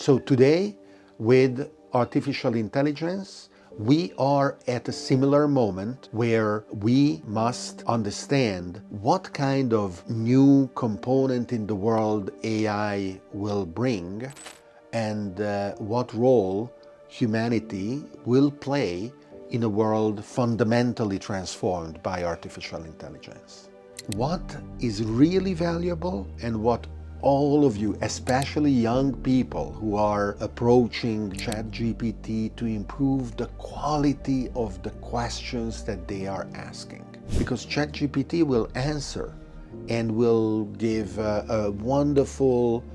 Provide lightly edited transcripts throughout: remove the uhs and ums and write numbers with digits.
So today, with artificial intelligence, we are at a similar moment where we must understand what kind of new component in the world AI will bring and what role humanity will play in a world fundamentally transformed by artificial intelligence. What is really valuable and what all of you, especially young people who are approaching ChatGPT to improve the quality of the questions that they are asking. Because ChatGPT will answer and will give a wonderful,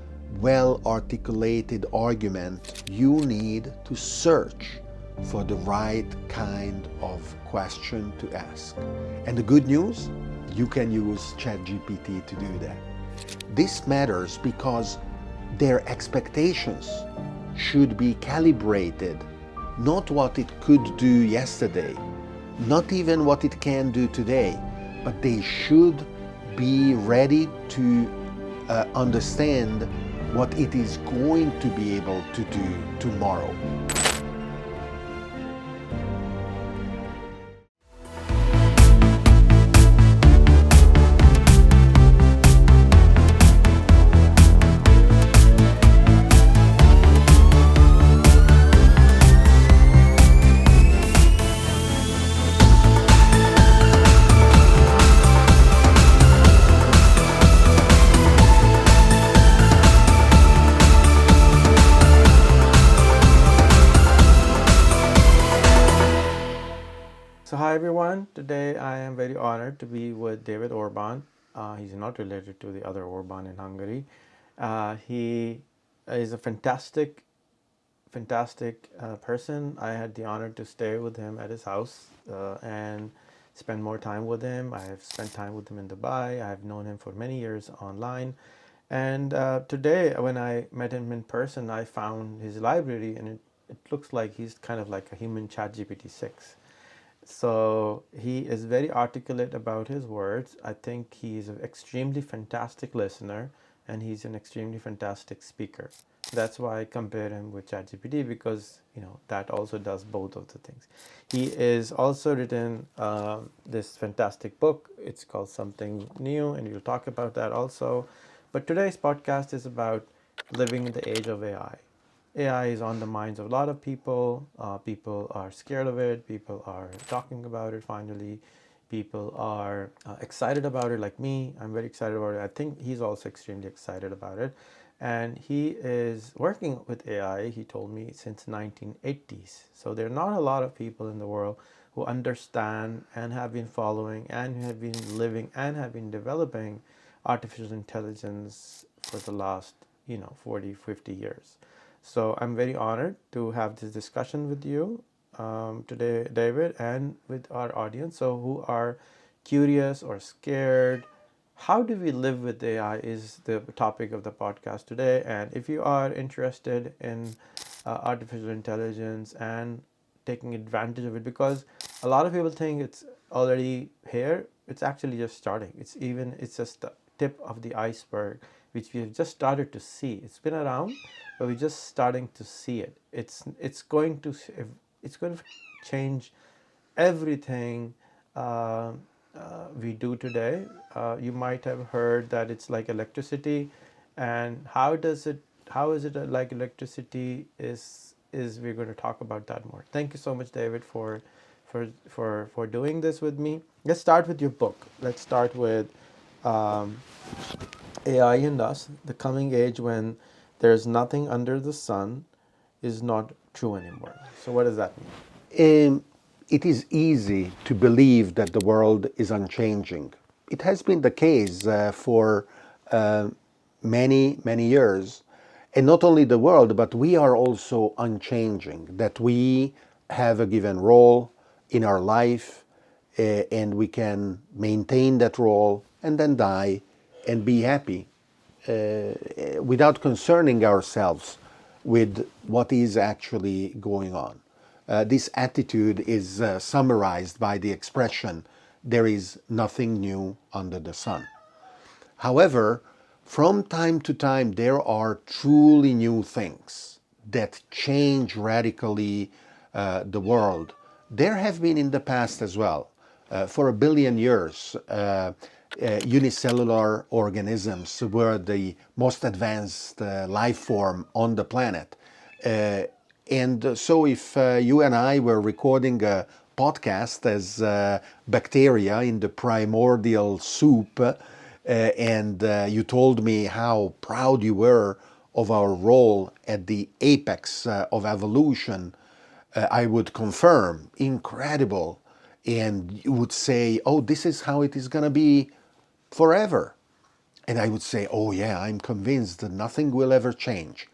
well-articulated argument. You need to search for the right kind of question to ask. And the good news, you can use ChatGPT to do that. This matters because their expectations should be calibrated, not what it could do yesterday, not even what it can do today, but they should be ready to understand what it is going to be able to do tomorrow. So hi everyone, today I am very honored to be with David Orban. He's not related to the other Orban in Hungary. He is a fantastic person. I had the honor to stay with him at his house and spend more time with him. I have spent time with him in Dubai. I have known him for many years online. And today when I met him in person, I found his library and it looks like he's kind of like a human ChatGPT 6. So he is very articulate about his words. I think he's an extremely fantastic listener and he's an extremely fantastic speaker. That's why I compare him with ChatGPT, because that also does both of the things. He is also written this fantastic book. It's called Something New, and we'll talk about that also. But today's podcast is about living in the age of AI. AI is on the minds of a lot of people. People are scared of it. People are talking about it finally. People are excited about it, like me. I'm very excited about it. I think he's also extremely excited about it. And he is working with AI, he told me, since 1980s. So there are not a lot of people in the world who understand and have been following and have been living and have been developing artificial intelligence for the last 40, 50 years. So I'm very honored to have this discussion with you today, David, and with our audience. So who are curious or scared, how do we live with AI is the topic of the podcast today. And if you are interested in artificial intelligence and taking advantage of it, because a lot of people think it's already here, it's actually just starting. It's just the tip of the iceberg, which we have just started to see. It's been around, but we're just starting to see it. It's going to change everything we do today. You might have heard that it's like electricity, and how is it like electricity is we're going to talk about that more. Thank you so much, David, for doing this with me. Let's start with your book. Let's start with AI and Us, the coming age when there's nothing under the sun is not true anymore. So what does that mean? It is easy to believe that the world is unchanging. It has been the case for many, many years. And not only the world, but we are also unchanging, that we have a given role in our life and we can maintain that role and then die and be happy without concerning ourselves with what is actually going on. This attitude is summarized by the expression, there is nothing new under the sun. However, from time to time, there are truly new things that change radically the world. There have been in the past as well. For a billion years, unicellular organisms were the most advanced life form on the planet. And so if you and I were recording a podcast as bacteria in the primordial soup, and you told me how proud you were of our role at the apex of evolution, I would confirm, incredible. And you would say, oh, this is how it is going to be forever. And I would say, oh, yeah, I'm convinced that nothing will ever change.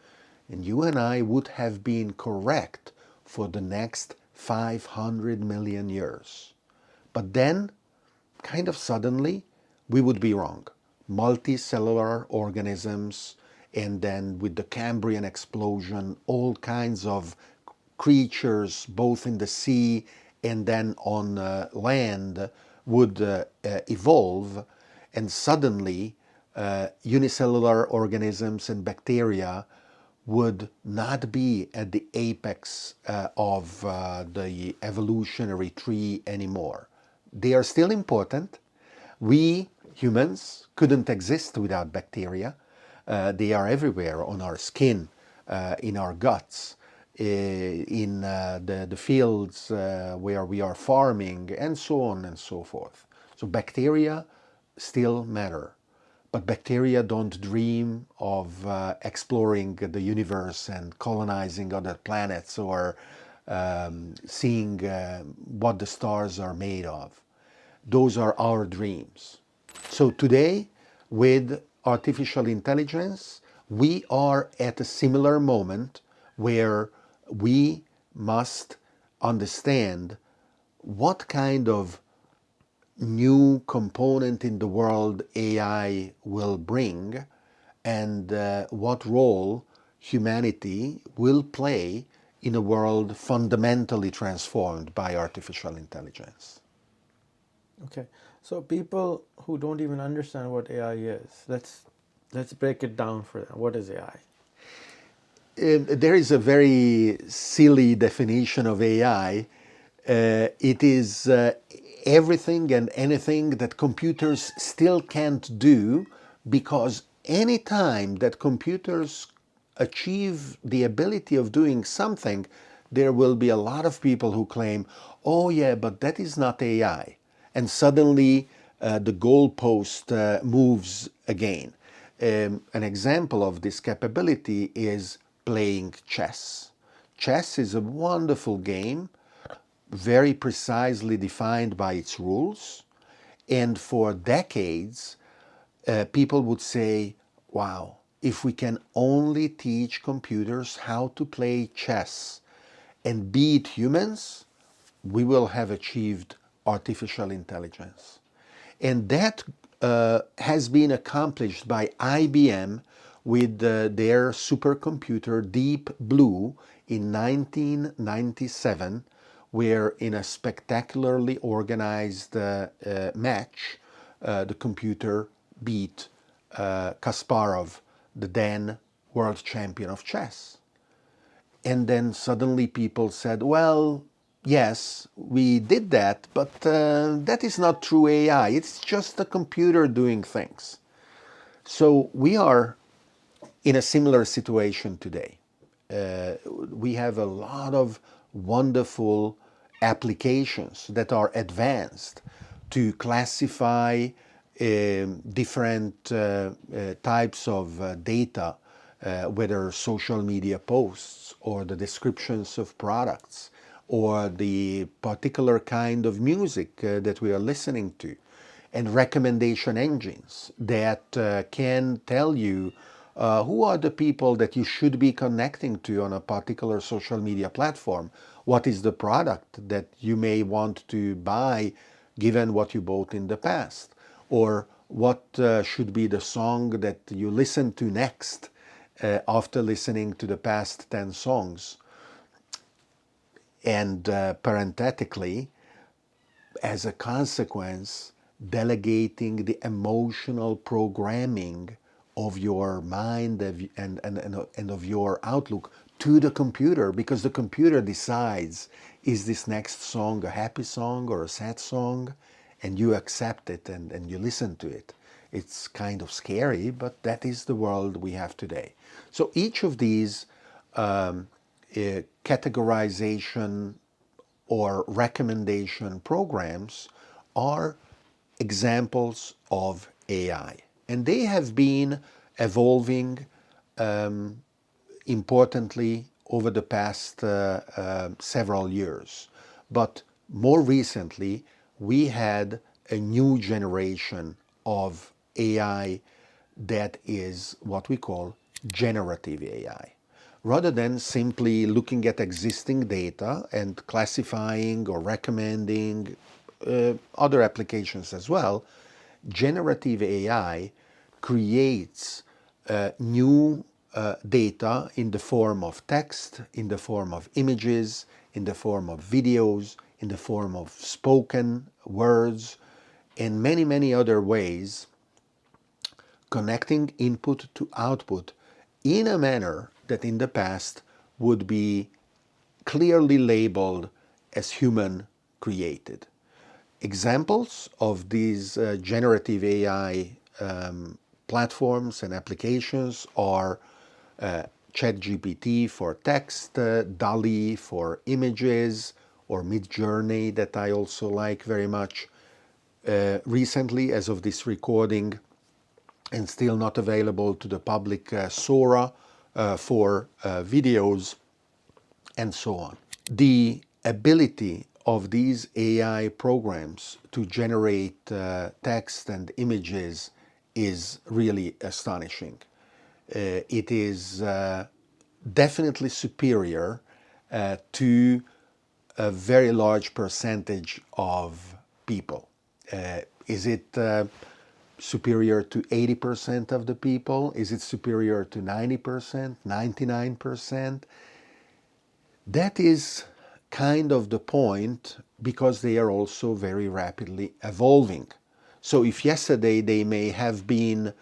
And you and I would have been correct for the next 500 million years. But then, kind of suddenly, we would be wrong. Multicellular organisms, and then with the Cambrian explosion, all kinds of creatures, both in the sea and then on land, would evolve, and suddenly unicellular organisms and bacteria would not be at the apex of the evolutionary tree anymore. They are still important. We humans couldn't exist without bacteria. They are everywhere on our skin, in our guts, in the fields where we are farming, and so on and so forth. So bacteria still matter. But bacteria don't dream of exploring the universe and colonizing other planets or seeing what the stars are made of. Those are our dreams. So today, with artificial intelligence, we are at a similar moment where we must understand what kind of new component in the world AI will bring, and what role humanity will play in a world fundamentally transformed by artificial intelligence. Okay, so people who don't even understand what AI is, let's break it down for them. What is AI? There is a very silly definition of AI. It is everything and anything that computers still can't do, because any time that computers achieve the ability of doing something, there will be a lot of people who claim, oh yeah, but that is not AI. And suddenly the goalpost moves again. An example of this capability is playing chess. Chess is a wonderful game, very precisely defined by its rules. And for decades, people would say, wow, if we can only teach computers how to play chess and beat humans, we will have achieved artificial intelligence. And that has been accomplished by IBM with their supercomputer Deep Blue in 1997, where in a spectacularly organized match, the computer beat Kasparov, the then world champion of chess. And then suddenly people said, well, yes, we did that, but that is not true AI. It's just a computer doing things. So we are in a similar situation today. We have a lot of wonderful applications that are advanced to classify different types of data, whether social media posts or the descriptions of products or the particular kind of music that we are listening to, and recommendation engines that can tell you who are the people that you should be connecting to on a particular social media platform, what is the product that you may want to buy given what you bought in the past, or what should be the song that you listen to next after listening to the past 10 songs. And parenthetically, as a consequence, delegating the emotional programming of your mind and of your outlook to the computer, because the computer decides, is this next song a happy song or a sad song? And you accept it and you listen to it. It's kind of scary, but that is the world we have today. So each of these categorization or recommendation programs are examples of AI. And they have been evolving importantly over the past several years. But more recently, we had a new generation of AI that is what we call generative AI. Rather than simply looking at existing data and classifying or recommending other applications as well, generative AI creates new data in the form of text, in the form of images, in the form of videos, in the form of spoken words, and many, many other ways, connecting input to output in a manner that in the past would be clearly labeled as human created. Examples of these generative AI platforms and applications are ChatGPT for text, DALL-E for images, or Midjourney that I also like very much. Recently, as of this recording, and still not available to the public, Sora for videos, and so on. The ability of these AI programs to generate text and images is really astonishing. It is definitely superior to a very large percentage of people. Is it superior to 80% of the people? Is it superior to 90%, 99%? That is kind of the point, because they are also very rapidly evolving. So if yesterday they may have been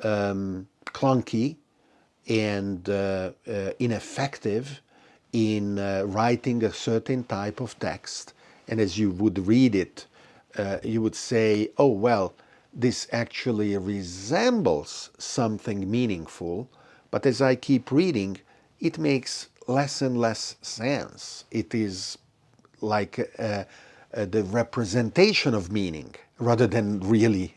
clunky and ineffective in writing a certain type of text, and as you would read it, you would say, oh, well, this actually resembles something meaningful, but as I keep reading, it makes less and less sense. It is like the representation of meaning rather than really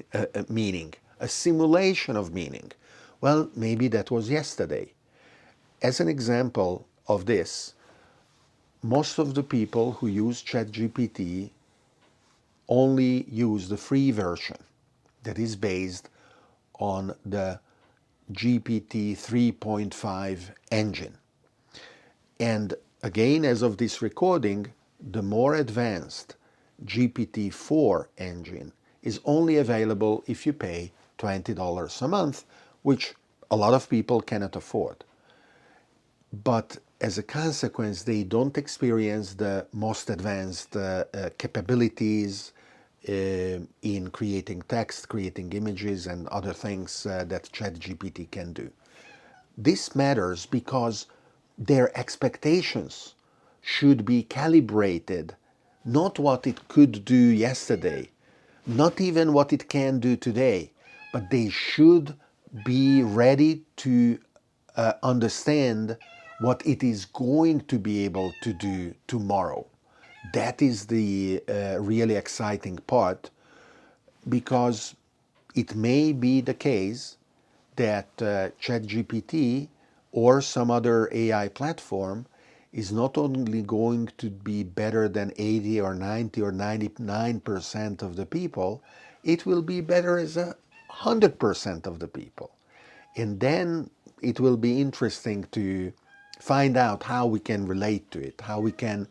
meaning, a simulation of meaning. Well, maybe that was yesterday. As an example of this, most of the people who use ChatGPT only use the free version that is based on the GPT 3.5 engine. And again, as of this recording, the more advanced GPT-4 engine is only available if you pay $20 a month, which a lot of people cannot afford. But as a consequence, they don't experience the most advanced capabilities in creating text, creating images, and other things that ChatGPT can do. This matters because their expectations should be calibrated, not what it could do yesterday, not even what it can do today, but they should be ready to understand what it is going to be able to do tomorrow. That is the really exciting part, because it may be the case that ChatGPT or some other AI platform is not only going to be better than 80 or 90 or 99% of the people, it will be better as 100% of the people. And then it will be interesting to find out how we can relate to it, how we can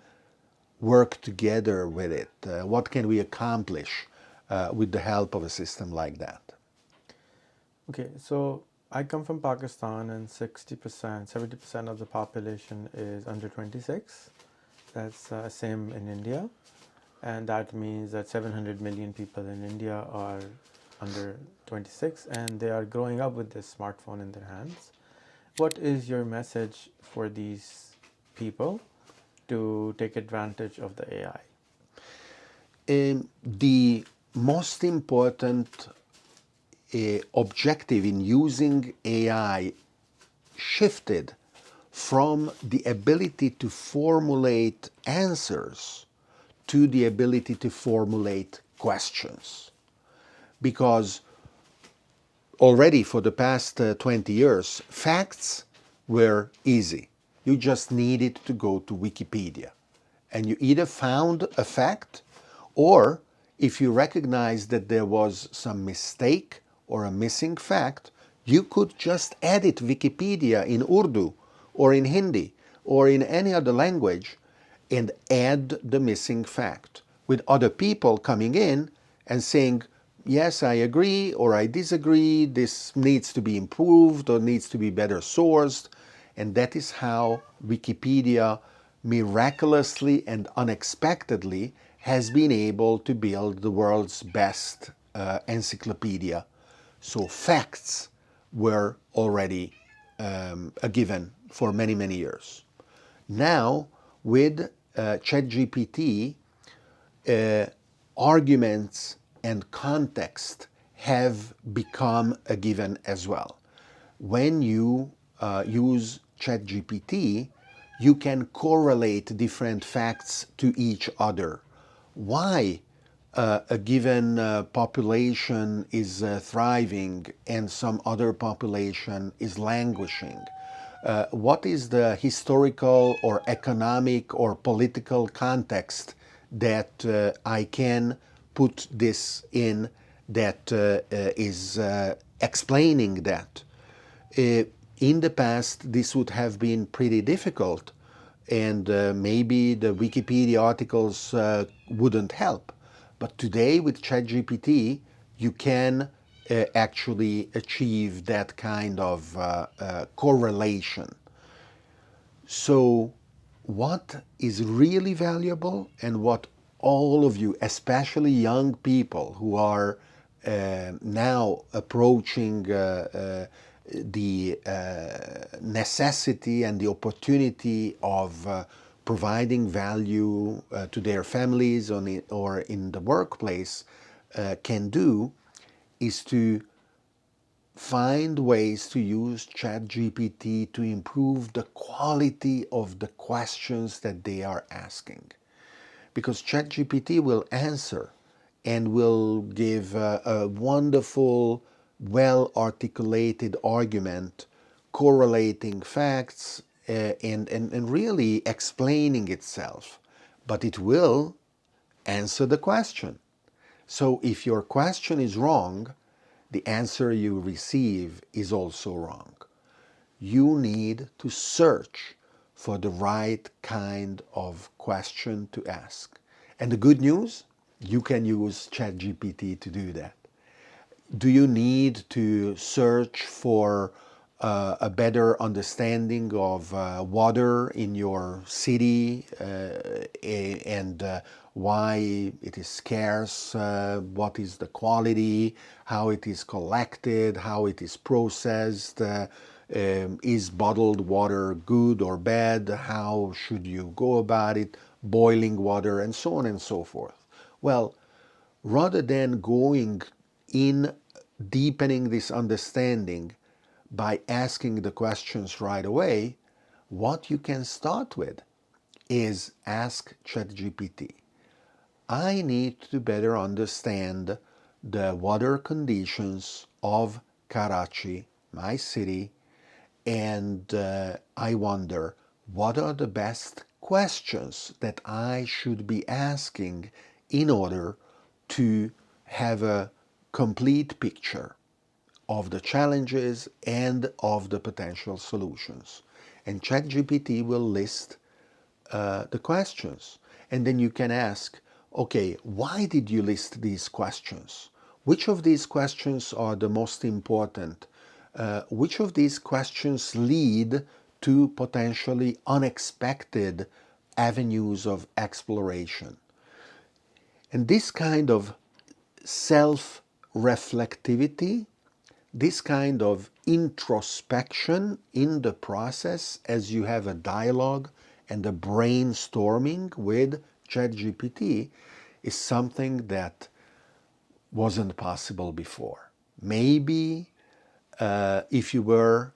work together with it, what can we accomplish with the help of a system like that. Okay, so I come from Pakistan, and 60%, 70% of the population is under 26. That's same in India. And that means that 700 million people in India are under 26, and they are growing up with this smartphone in their hands. what is your message for these people to take advantage of the AI? The most important objective in using AI shifted from the ability to formulate answers to the ability to formulate questions. Because already for the past 20 years, facts were easy. You just needed to go to Wikipedia. And you either found a fact, or if you recognized that there was some mistake or a missing fact, you could just edit Wikipedia in Urdu or in Hindi or in any other language and add the missing fact, with other people coming in and saying, yes, I agree or I disagree, this needs to be improved or needs to be better sourced. And that is how Wikipedia miraculously and unexpectedly has been able to build the world's best encyclopedia. So facts were already a given for many, many years. Now, with ChatGPT, arguments and context have become a given as well. When you use ChatGPT, you can correlate different facts to each other. Why a given population is thriving and some other population is languishing? What is the historical or economic or political context that I can put this in that is explaining that? In the past, this would have been pretty difficult, and maybe the Wikipedia articles wouldn't help. But today, with ChatGPT, you can actually achieve that kind of correlation. So, what is really valuable, and what all of you, especially young people who are now approaching the necessity and the opportunity of providing value to their families or in the workplace can do, is to find ways to use ChatGPT to improve the quality of the questions that they are asking. Because ChatGPT will answer and will give a wonderful, well-articulated argument, correlating facts and really explaining itself. But it will answer the question. So if your question is wrong, the answer you receive is also wrong. You need to search for the right kind of question to ask. And the good news, you can use ChatGPT to do that. Do you need to search for a better understanding of water in your city and why it is scarce, what is the quality, how it is collected, how it is processed, is bottled water good or bad, how should you go about it, boiling water, and so on and so forth. Well, rather than going in deepening this understanding by asking the questions right away, what you can start with is ask ChatGPT. I need to better understand the water conditions of Karachi, my city, and I wonder what are the best questions that I should be asking in order to have a complete picture of the challenges and of the potential solutions. And ChatGPT will list the questions. And then you can ask, okay, why did you list these questions? Which of these questions are the most important? Which of these questions lead to potentially unexpected avenues of exploration? And this kind of self-reflectivity this kind of introspection in the process as you have a dialogue and a brainstorming with ChatGPT is something that wasn't possible before. Maybe if you were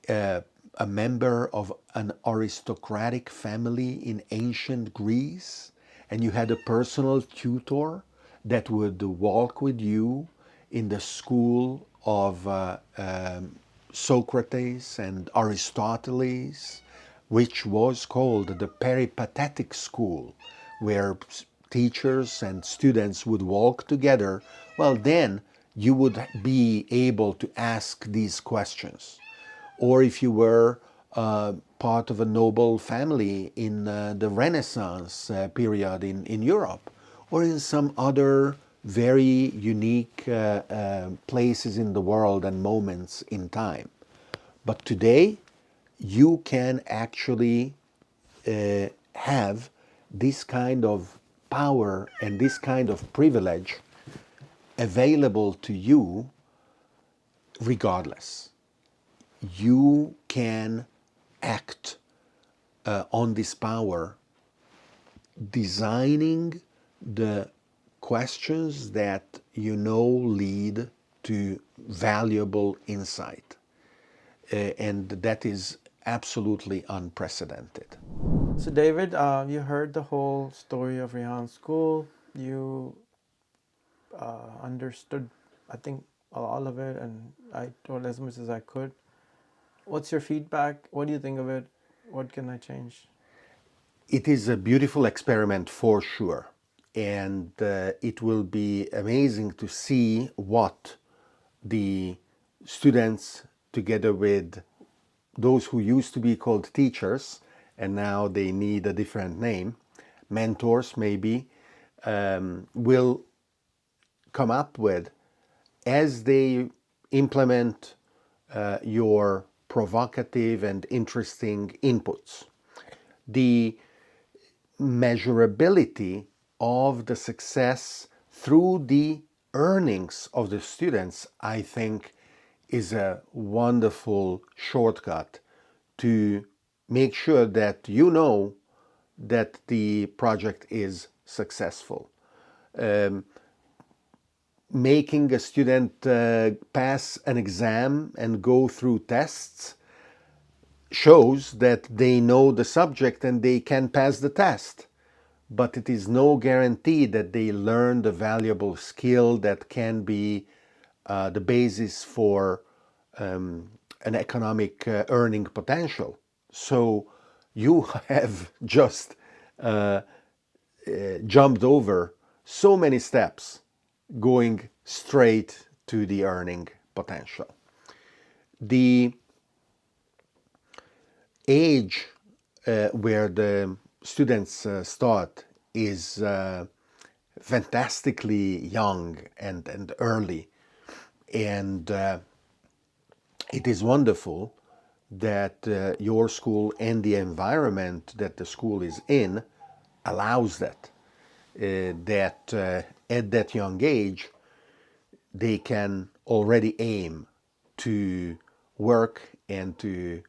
a member of an aristocratic family in ancient Greece and you had a personal tutor that would walk with you in the school of Socrates and Aristoteles, which was called the peripatetic school, where teachers and students would walk together, well, then you would be able to ask these questions. Or if you were part of a noble family in the Renaissance period in Europe, or in some other very unique places in the world and moments in time. But today, you can actually have this kind of power and this kind of privilege available to you regardless. You can act on this power, designing the questions that you know lead to valuable insight. And that is absolutely unprecedented. So, David, you heard the whole story of Rehan's school. You understood, I think, all of it, and I told as much as I could. What's your feedback? What do you think of it? What can I change? It is a beautiful experiment for sure. And it will be amazing to see what the students, together with those who used to be called teachers, and now they need a different name, mentors maybe, will come up with as they implement your provocative and interesting inputs. The measurability of the success through the earnings of the students, I think, is a wonderful shortcut to make sure that you know that the project is successful. Making a student pass an exam and go through tests shows that they know the subject and they can pass the test. But it is no guarantee that they learn the valuable skill that can be the basis for an economic earning potential. So you have just jumped over so many steps going straight to the earning potential. The age where the students start is fantastically young and early. And it is wonderful that your school and the environment that the school is in allows that. At that young age, they can already aim to work and to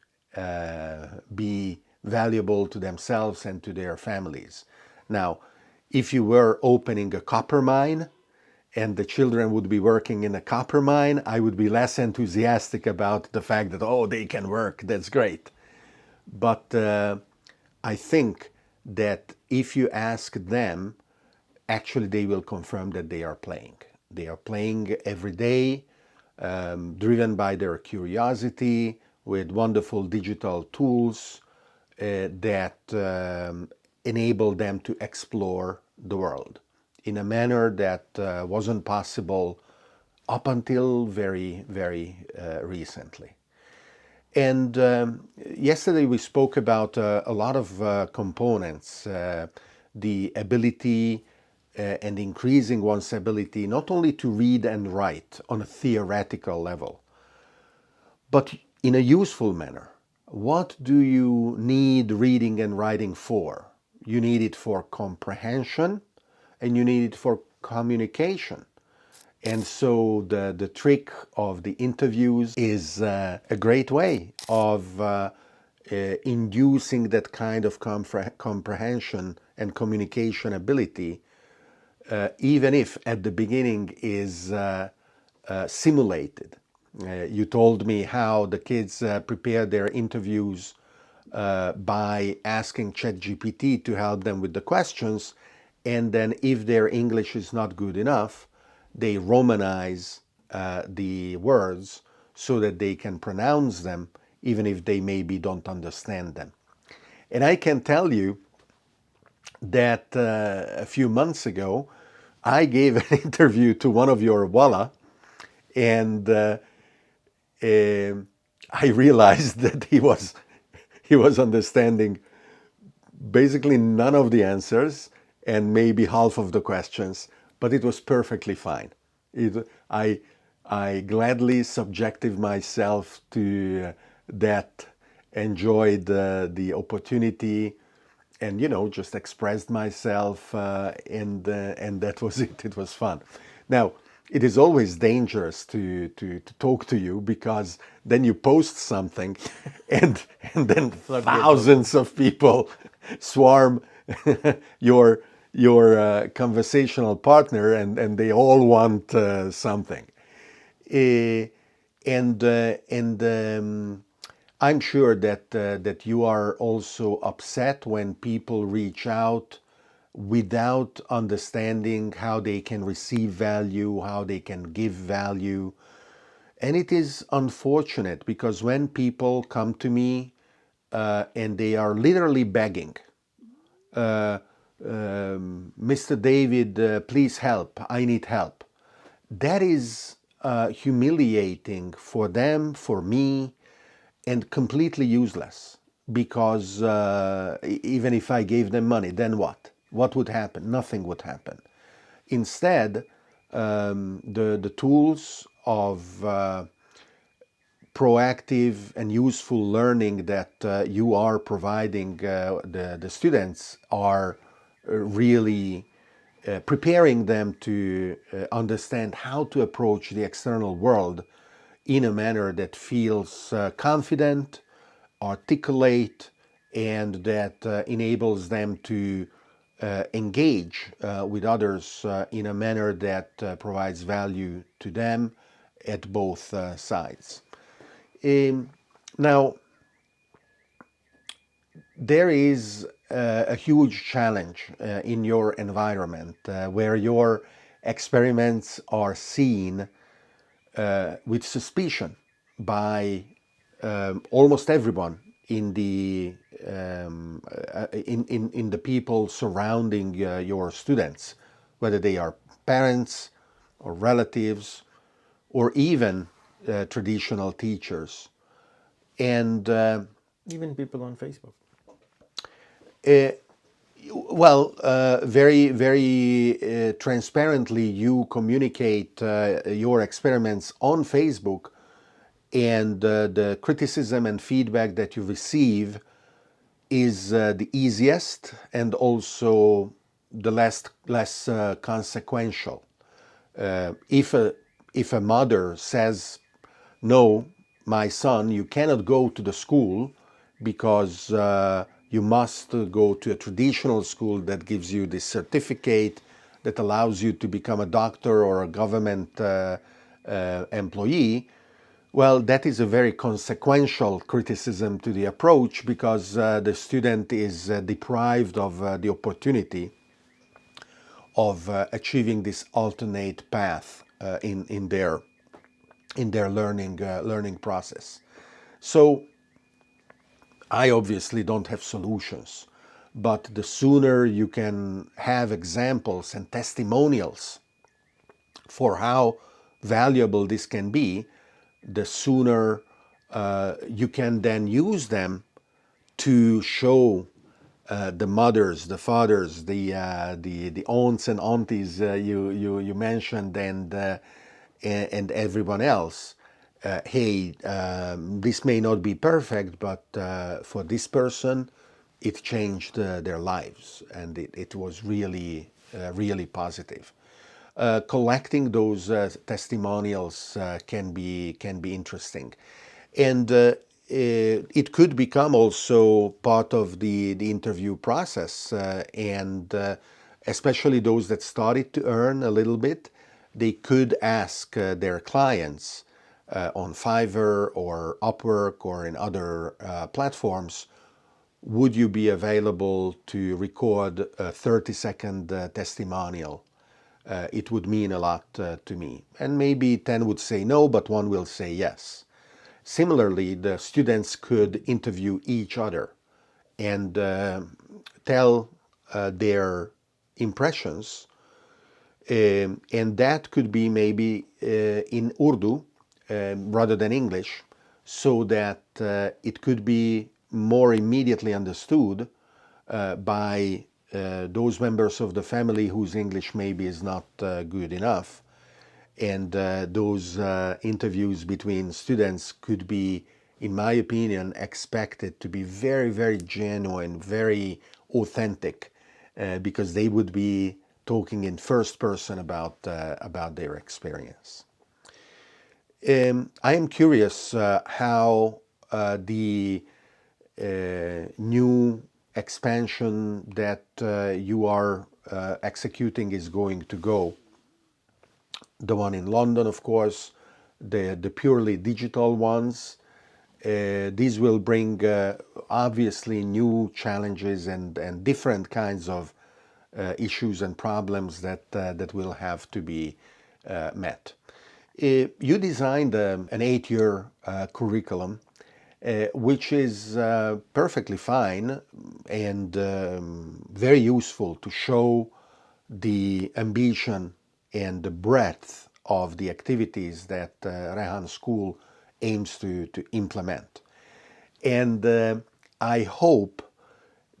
be valuable to themselves and to their families. Now, if you were opening a copper mine and the children would be working in a copper mine, I would be less enthusiastic about the fact that, oh, they can work, that's great. But I think that if you ask them, actually they will confirm that they are playing. They are playing every day, driven by their curiosity, with wonderful digital tools that enable them to explore the world in a manner that wasn't possible up until very, very recently. And yesterday we spoke about a lot of components, the ability and increasing one's ability not only to read and write on a theoretical level, but in a useful manner. What do you need reading and writing for? You need it for comprehension and you need it for communication. And so the trick of the interviews is a great way of inducing that kind of comprehension and communication ability, even if at the beginning is simulated. You told me how the kids prepare their interviews by asking ChatGPT to help them with the questions, and then if their English is not good enough, they romanize the words so that they can pronounce them, even if they maybe don't understand them. And I can tell you that a few months ago, I gave an interview to one of your Walla, and I realized that he was understanding basically none of the answers and maybe half of the questions, but it was perfectly fine. I gladly subjected myself to that, enjoyed the opportunity, and just expressed myself, and that was it. It was fun. Now, it is always dangerous to talk to you, because then you post something and then thousands of people swarm your conversational partner, and they all want something. And I'm sure that you are also upset when people reach out without understanding how they can receive value, how they can give value. And it is unfortunate, because when people come to me and they are literally begging, Mr. David, please help, I need help. That is humiliating for them, for me, and completely useless, because even if I gave them money, then what? What would happen? Nothing would happen. Instead, the tools of proactive and useful learning that you are providing the students are really preparing them to understand how to approach the external world in a manner that feels confident, articulate, and that enables them to engage with others in a manner that provides value to them at both sides. Now, there is a huge challenge in your environment where your experiments are seen with suspicion by almost everyone in the in the people surrounding your students, whether they are parents or relatives or even traditional teachers. And Even people on Facebook. uh, well, very transparently, you communicate your experiments on Facebook, and the criticism and feedback that you receive is the easiest and also the less consequential. If a mother says, "No, my son, you cannot go to the school because you must go to a traditional school that gives you this certificate that allows you to become a doctor or a government employee," well, that is a very consequential criticism to the approach, because the student is deprived of the opportunity of achieving this alternate path in their learning process. So I obviously don't have solutions, but the sooner you can have examples and testimonials for how valuable this can be, the sooner you can then use them to show the mothers, the fathers, the aunts and aunties you mentioned, and everyone else. Hey, this may not be perfect, but for this person, it changed their lives, and it was really really positive. collecting those testimonials can be interesting, and it could become also part of the interview process, and especially those that started to earn a little bit, they could ask their clients on Fiverr or Upwork or in other platforms, would you be available to record a 30-second testimonial? It would mean a lot to me. And maybe 10 would say no, but one will say yes. Similarly, the students could interview each other and tell their impressions, and that could be maybe in Urdu rather than English, so that it could be more immediately understood by those members of the family whose English maybe is not good enough. And those interviews between students could be, in my opinion, expected to be very, very genuine, very authentic, because they would be talking in first person about their experience. I am curious how the new expansion that you are executing is going to go. The one in London, of course, the purely digital ones. These will bring obviously new challenges and different kinds of issues and problems that will have to be met. You designed an 8-year curriculum, which is perfectly fine and very useful to show the ambition and the breadth of the activities that Rehan School aims to implement. And I hope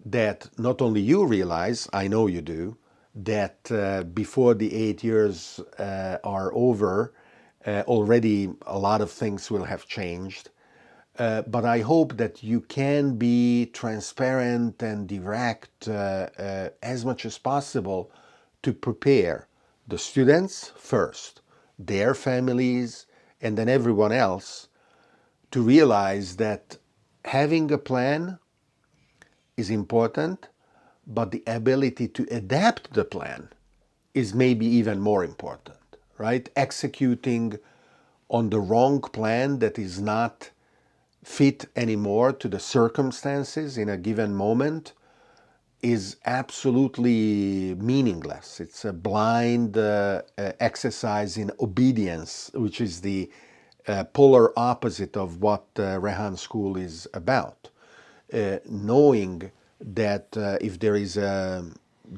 that not only you realize, I know you do, that before the 8 years are over, already a lot of things will have changed. But I hope that you can be transparent and direct as much as possible to prepare the students first, their families, and then everyone else to realize that having a plan is important, but the ability to adapt the plan is maybe even more important, right? Executing on the wrong plan that is not fit anymore to the circumstances in a given moment is absolutely meaningless. It's a blind exercise in obedience, which is the polar opposite of what Rehan School is about. Knowing that if there is a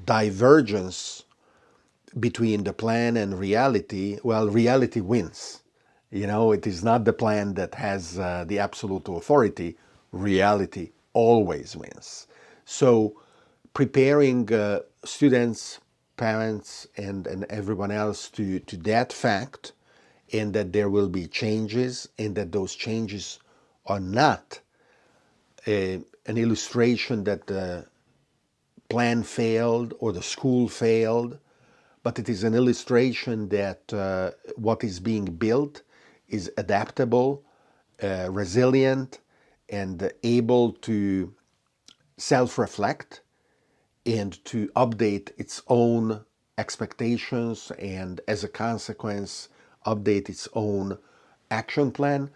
divergence between the plan and reality, well, reality wins. You know, it is not the plan that has the absolute authority. Reality always wins. So preparing students, parents, and everyone else to that fact, and that there will be changes, and that those changes are not an illustration that the plan failed or the school failed, but it is an illustration that what is being built is adaptable, resilient, and able to self-reflect and to update its own expectations, and as a consequence update its own action plan.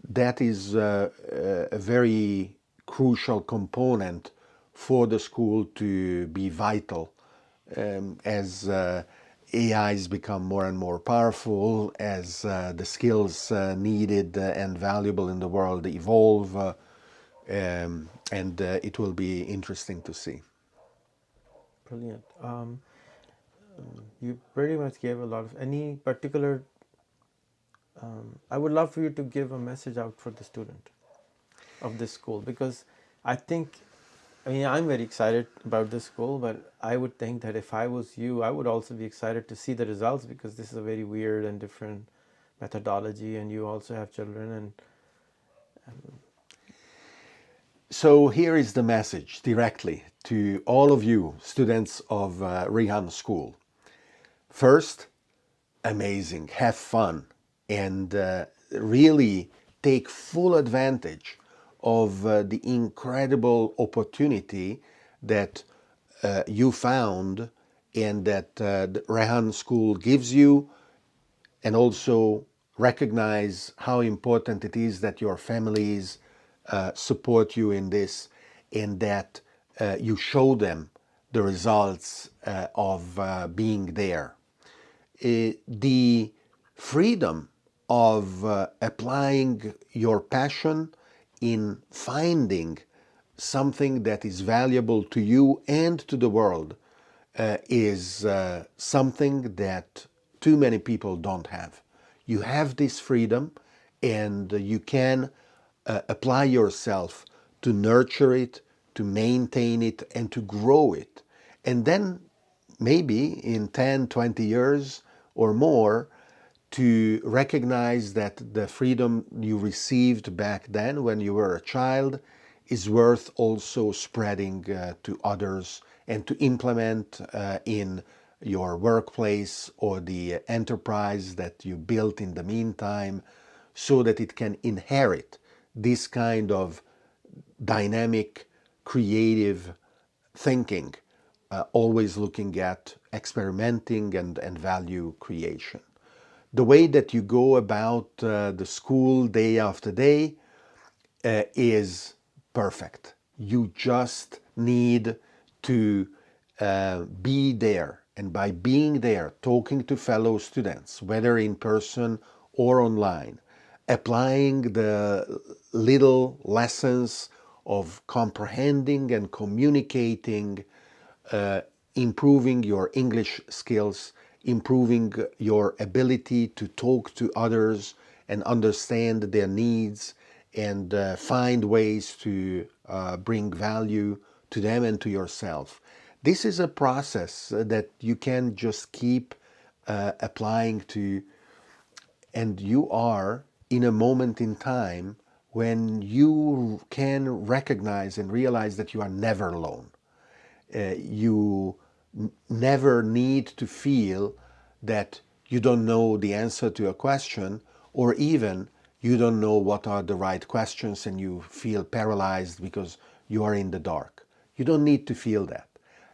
That is a very crucial component for the school to be vital as AIs become more and more powerful, as the skills needed and valuable in the world evolve, and it will be interesting to see. Brilliant. You pretty much gave a lot of any particular. I would love for you to give a message out for the student of this school, because I think, I mean, I'm very excited about this school, but I would think that if I was you, I would also be excited to see the results, because this is a very weird and different methodology, and you also have children. And So here is the message directly to all of you students of Rehan School. First, amazing. Have fun and really take full advantage of the incredible opportunity that you found and that the Rehan School gives you, and also recognize how important it is that your families support you in this, and that you show them the results of being there. The freedom of applying your passion in finding something that is valuable to you and to the world is something that too many people don't have. You have this freedom, and you can apply yourself to nurture it, to maintain it, and to grow it. And then maybe in 10, 20 years or more, to recognize that the freedom you received back then when you were a child is worth also spreading to others, and to implement in your workplace or the enterprise that you built in the meantime, so that it can inherit this kind of dynamic, creative thinking, always looking at experimenting and value creation. The way that you go about the school day after day is perfect. You just need to be there. And by being there, talking to fellow students, whether in person or online, applying the little lessons of comprehending and communicating, improving your English skills, improving your ability to talk to others and understand their needs, and find ways to bring value to them and to yourself. This is a process that you can just keep applying to, and you are in a moment in time when you can recognize and realize that you are never alone. You never need to feel that you don't know the answer to a question, or even you don't know what are the right questions and you feel paralyzed because you are in the dark. You don't need to feel that.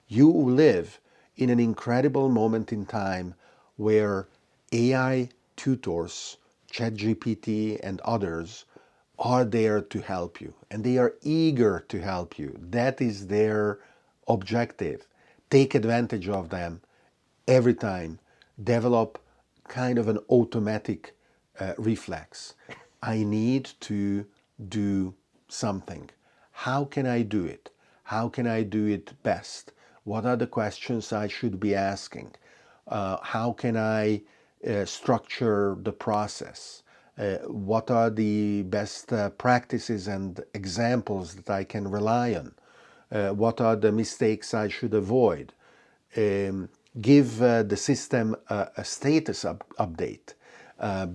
You live in an incredible moment in time where AI tutors, ChatGPT and others, are there to help you, and they are eager to help you. That is their objective. Take advantage of them every time. Develop kind of an automatic reflex. I need to do something. How can I do it? How can I do it best? What are the questions I should be asking? How can I structure the process? What are the best practices and examples that I can rely on? What are the mistakes I should avoid? Give the system a status update.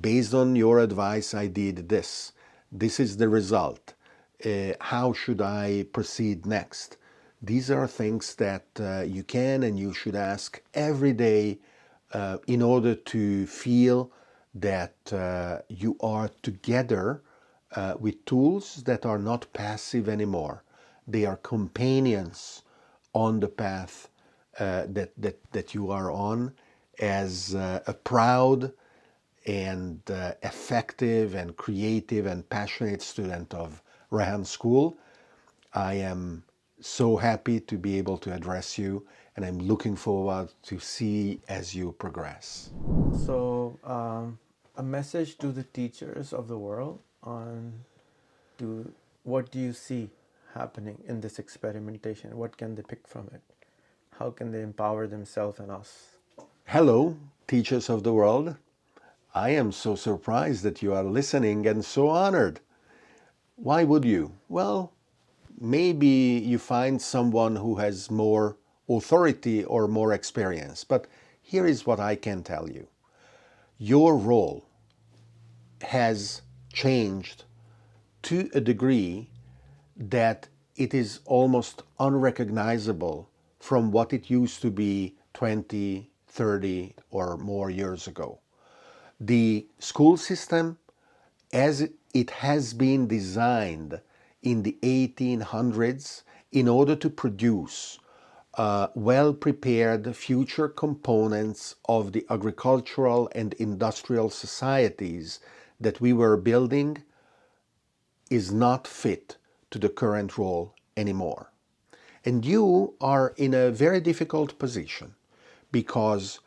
Based on your advice, I did this. This is the result. How should I proceed next? These are things that you can and you should ask every day in order to feel that you are together with tools that are not passive anymore. They are companions on the path that you are on as a proud and effective and creative and passionate student of Rahan School. I am so happy to be able to address you, and I'm looking forward to see as you progress. So, a message to the teachers of the world on to what do you see happening in this experimentation? What can they pick from it? How can they empower themselves and us? Hello, teachers of the world. I am so surprised that you are listening and so honored. Why would you? Well, maybe you find someone who has more authority or more experience, but here is what I can tell you. Your role has changed to a degree that it is almost unrecognizable from what it used to be 20, 30 or more years ago. The school system, as it has been designed in the 1800s in order to produce well-prepared future components of the agricultural and industrial societies that we were building, is not fit to the current role anymore. And you are in a very difficult position because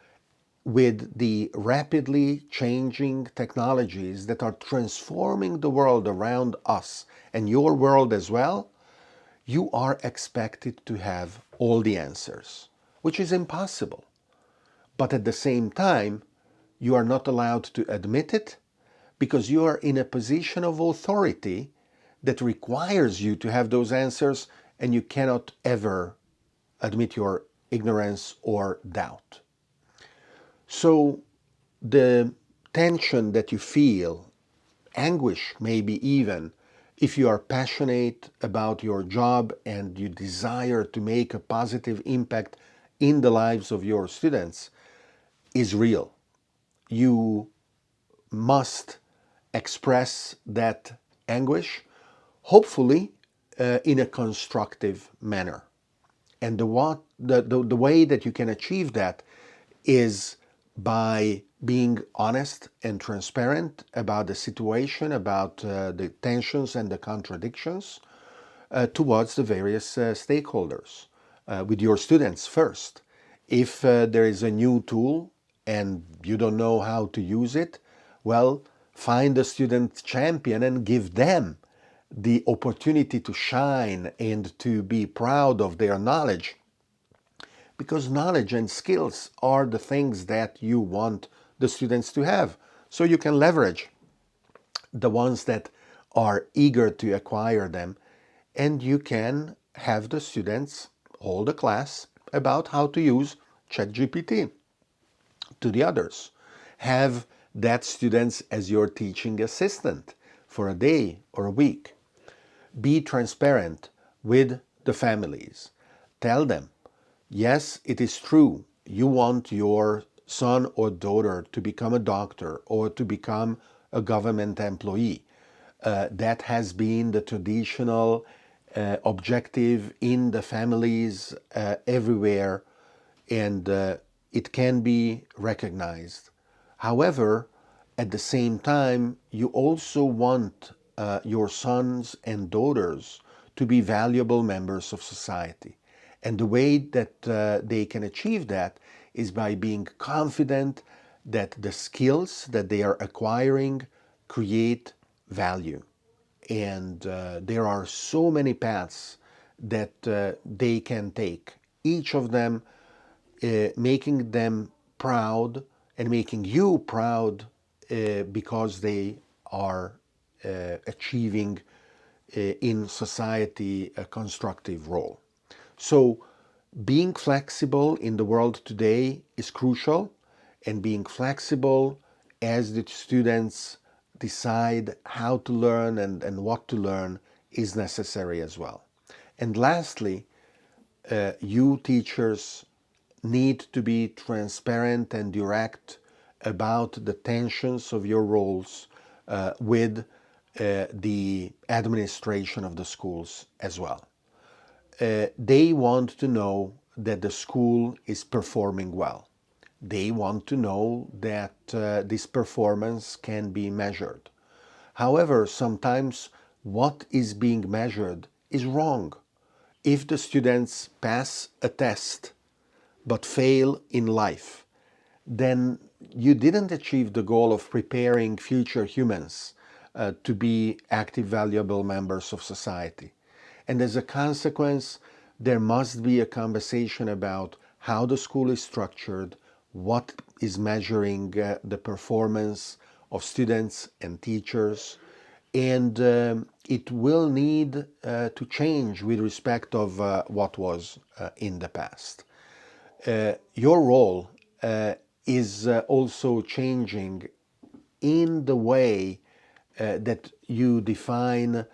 with the rapidly changing technologies that are transforming the world around us and your world as well, you are expected to have all the answers, which is impossible. But at the same time, you are not allowed to admit it because you are in a position of authority that requires you to have those answers, and you cannot ever admit your ignorance or doubt. So the tension that you feel, anguish maybe even, if you are passionate about your job and you desire to make a positive impact in the lives of your students, is real. You must express that anguish, hopefully in a constructive manner. And the way that you can achieve that is by being honest and transparent about the situation, about the tensions and the contradictions towards the various stakeholders, with your students first. If there is a new tool and you don't know how to use it, well, find a student champion and give them the opportunity to shine and to be proud of their knowledge, because knowledge and skills are the things that you want the students to have. So you can leverage the ones that are eager to acquire them, and you can have the students hold a class about how to use ChatGPT to the others. Have that students as your teaching assistant for a day or a week. Be transparent with the families. Tell them, yes, it is true, you want your son or daughter to become a doctor or to become a government employee. That has been the traditional objective in the families everywhere, and it can be recognized. However, at the same time, you also want your sons and daughters to be valuable members of society. And the way that they can achieve that is by being confident that the skills that they are acquiring create value. And there are so many paths that they can take, each of them making them proud and making you proud because they are achieving in society a constructive role. So being flexible in the world today is crucial, and being flexible as the students decide how to learn and what to learn is necessary as well. And lastly, you teachers need to be transparent and direct about the tensions of your roles with the administration of the schools as well. They want to know that the school is performing well. They want to know that this performance can be measured. However, sometimes what is being measured is wrong. If the students pass a test but fail in life, then you didn't achieve the goal of preparing future humans to be active, valuable members of society. And as a consequence, there must be a conversation about how the school is structured, what is measuring the performance of students and teachers, and it will need to change with respect of what was in the past. Your role is also changing in the way that you define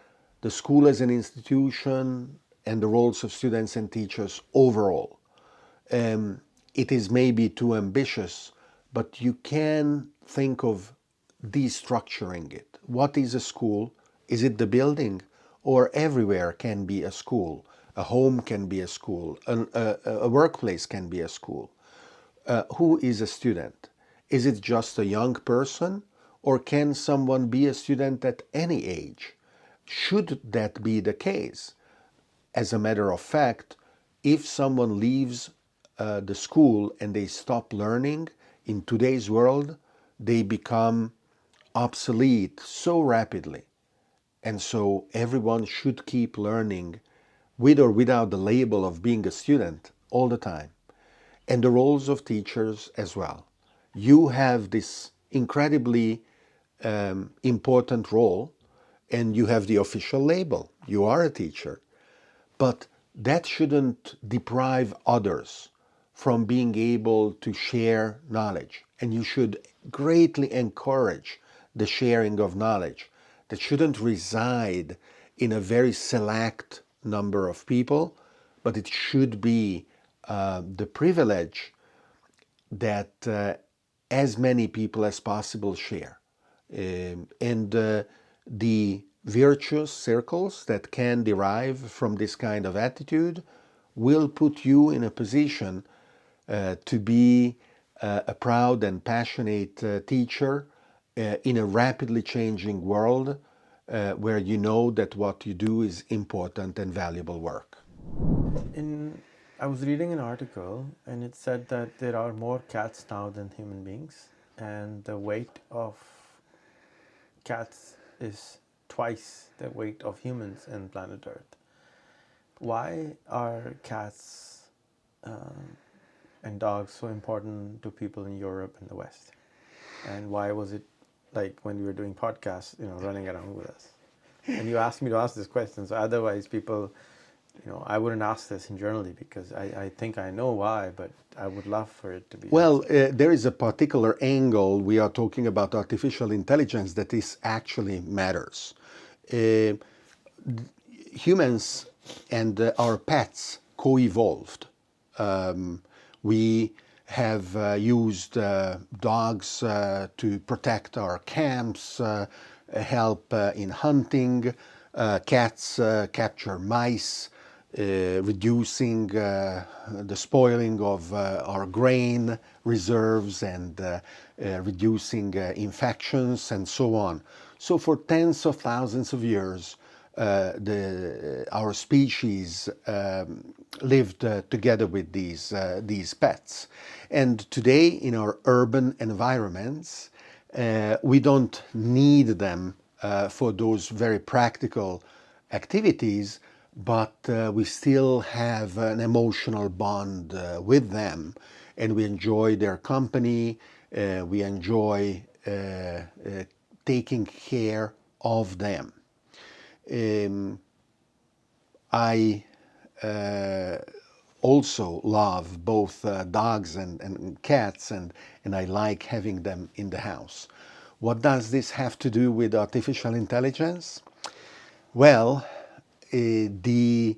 the school as an institution and the roles of students and teachers overall. It is maybe too ambitious, but you can think of destructuring it. What is a school? Is it the building? Or everywhere can be a school. A home can be a school. A workplace can be a school. Who is a student? Is it just a young person? Or can someone be a student at any age? Should that be the case? As a matter of fact, if someone leaves the school and they stop learning, in today's world, they become obsolete so rapidly. And so everyone should keep learning with or without the label of being a student all the time. And the roles of teachers as well. You have this incredibly important role, and you have the official label. You are a teacher. But that shouldn't deprive others from being able to share knowledge. And you should greatly encourage the sharing of knowledge. That shouldn't reside in a very select number of people, but it should be the privilege that as many people as possible share. And the virtuous circles that can derive from this kind of attitude will put you in a position to be a proud and passionate teacher in a rapidly changing world where you know that what you do is important and valuable work. I was reading an article and it said that there are more cats now than human beings, and the weight of cats is twice the weight of humans in planet Earth. Why are cats and dogs so important to people in Europe and the West? And why was it like when we were doing podcasts, running around with us? And you asked me to ask this question, so otherwise people, I wouldn't ask this in generally because I think I know why, but I would love for it to be. Well, there is a particular angle. We are talking about artificial intelligence that is actually matters. Humans and our pets co-evolved. We have used dogs to protect our camps, help in hunting. Cats capture mice, reducing the spoiling of our grain reserves and reducing infections and so on. So for tens of thousands of years, our species lived together with these pets. And today in our urban environments, we don't need them for those very practical activities, but we still have an emotional bond with them, and we enjoy their company, we enjoy taking care of them. I also love both dogs and cats, and I like having them in the house. What does this have to do with artificial intelligence? Well, the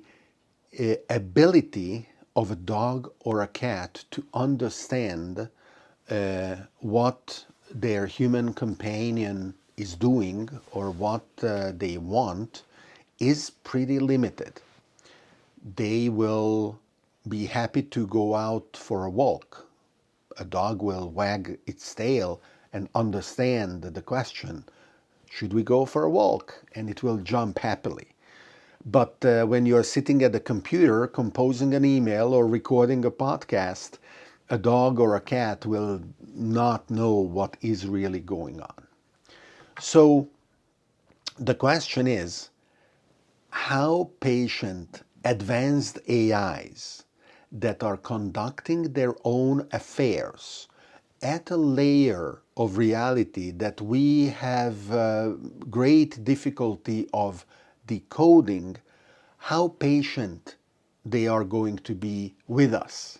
ability of a dog or a cat to understand what their human companion is doing or what they want is pretty limited. They will be happy to go out for a walk. A dog will wag its tail and understand the question, should we go for a walk? And it will jump happily. But when you're sitting at a computer composing an email or recording a podcast, a dog or a cat will not know what is really going on. So the question is, how patient advanced AIs that are conducting their own affairs at a layer of reality that we have great difficulty of decoding, how patient they are going to be with us,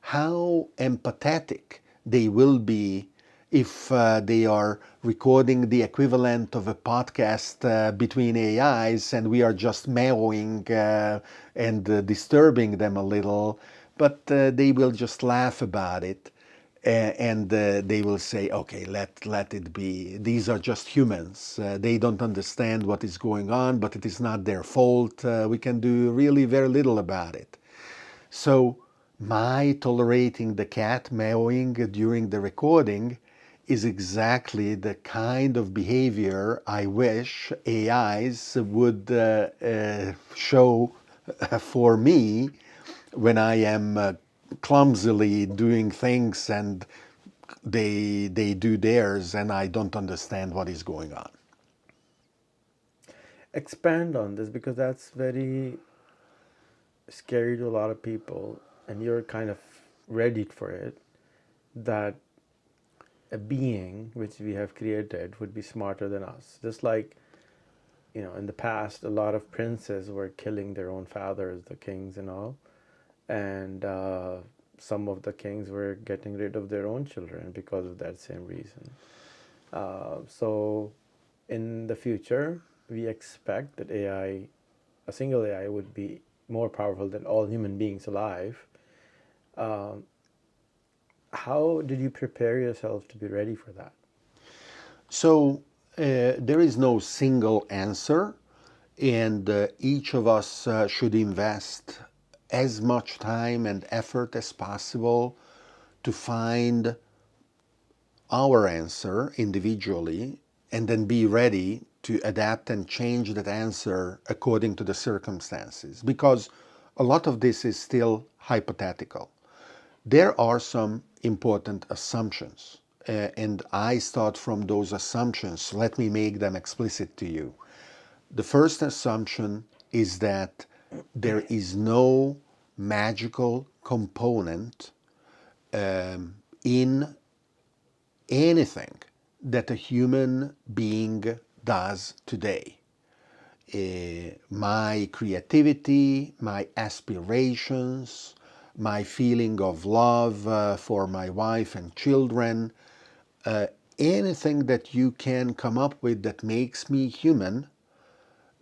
how empathetic they will be if they are recording the equivalent of a podcast between AIs and we are just meowing and disturbing them a little, but they will just laugh about it. And they will say, okay, let it be. These are just humans. They don't understand what is going on, but it is not their fault. We can do really very little about it. So my tolerating the cat meowing during the recording is exactly the kind of behavior I wish AIs would show for me when I am clumsily doing things and they do theirs and I don't understand what is going on. Expand on this, because that's very scary to a lot of people, and you're kind of ready for it, that a being which we have created would be smarter than us. Just like, in the past, a lot of princes were killing their own fathers, the kings and all, and some of the kings were getting rid of their own children because of that same reason. So in the future, we expect that a single AI would be more powerful than all human beings alive. Um, how did you prepare yourself to be ready for that? So there is no single answer, and each of us should invest as much time and effort as possible to find our answer individually and then be ready to adapt and change that answer according to the circumstances, because a lot of this is still hypothetical. There are some important assumptions, and I start from those assumptions. Let me make them explicit to you. The first assumption is that there is no magical component in anything that a human being does today. My creativity, my aspirations, my feeling of love for my wife and children, anything that you can come up with that makes me human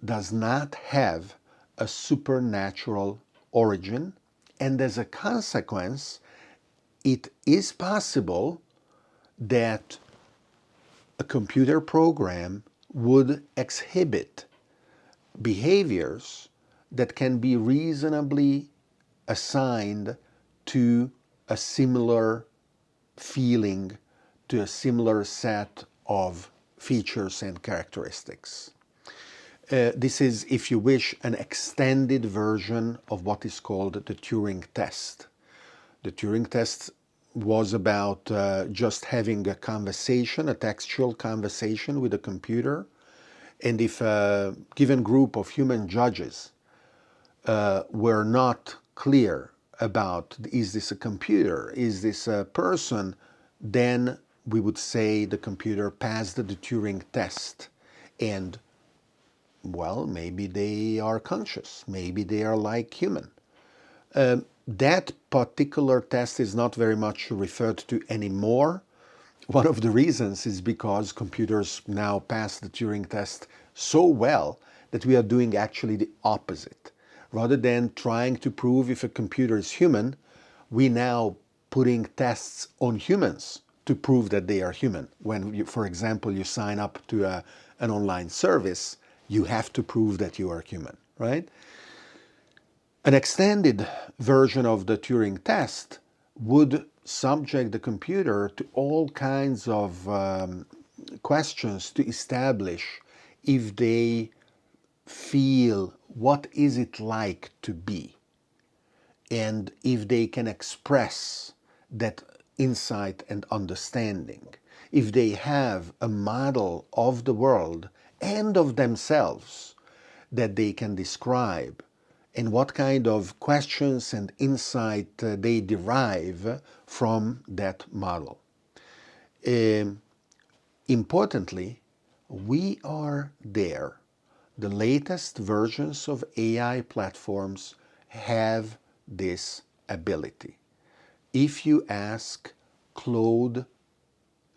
does not have a supernatural origin. And as a consequence, it is possible that a computer program would exhibit behaviors that can be reasonably assigned to a similar feeling, to a similar set of features and characteristics. This is, if you wish, an extended version of what is called the Turing test. The Turing test was about just having a conversation, a textual conversation with a computer. And if a given group of human judges were not clear about, is this a computer, is this a person, then we would say the computer passed the Turing test. And, well, maybe they are conscious, maybe they are like human. That particular test is not very much referred to anymore. One of the reasons is because computers now pass the Turing test so well that we are doing actually the opposite. Rather than trying to prove if a computer is human, we now putting tests on humans to prove that they are human. When, you, for example, you sign up to an online service, you have to prove that you are human, right? An extended version of the Turing test would subject the computer to all kinds of questions to establish if they feel what is it like to be, and if they can express that insight and understanding, if they have a model of the world and of themselves that they can describe, and what kind of questions and insight they derive from that model. Importantly, we are there. The latest versions of AI platforms have this ability. If you ask Claude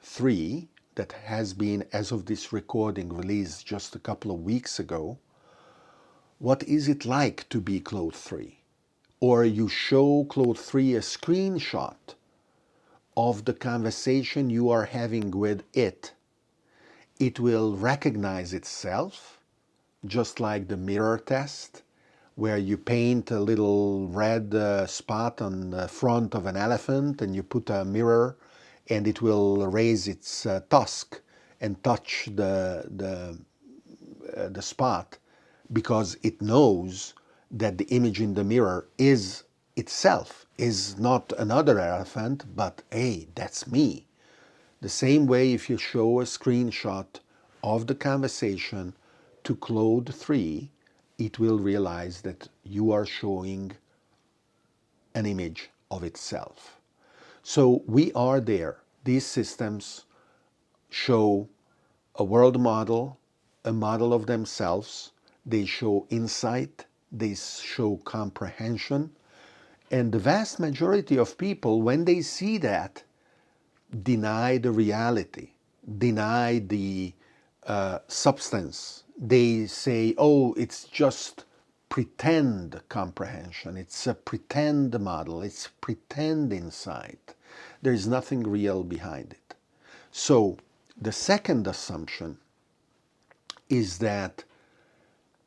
3, that has been, as of this recording, released just a couple of weeks ago, what is it like to be Claude 3? Or you show Claude 3 a screenshot of the conversation you are having with it. It will recognize itself, just like the mirror test, where you paint a little red spot on the front of an elephant and you put a mirror and it will raise its tusk and touch the spot because it knows that the image in the mirror is itself, is not another elephant, but hey, that's me. The same way if you show a screenshot of the conversation to Claude 3, it will realize that you are showing an image of itself. So we are there. These systems show a world model, a model of themselves. They show insight, they show comprehension. And the vast majority of people, when they see that, deny the reality, deny the substance. They say, oh, it's just pretend comprehension, it's a pretend model, it's pretend insight. There is nothing real behind it. So the second assumption is that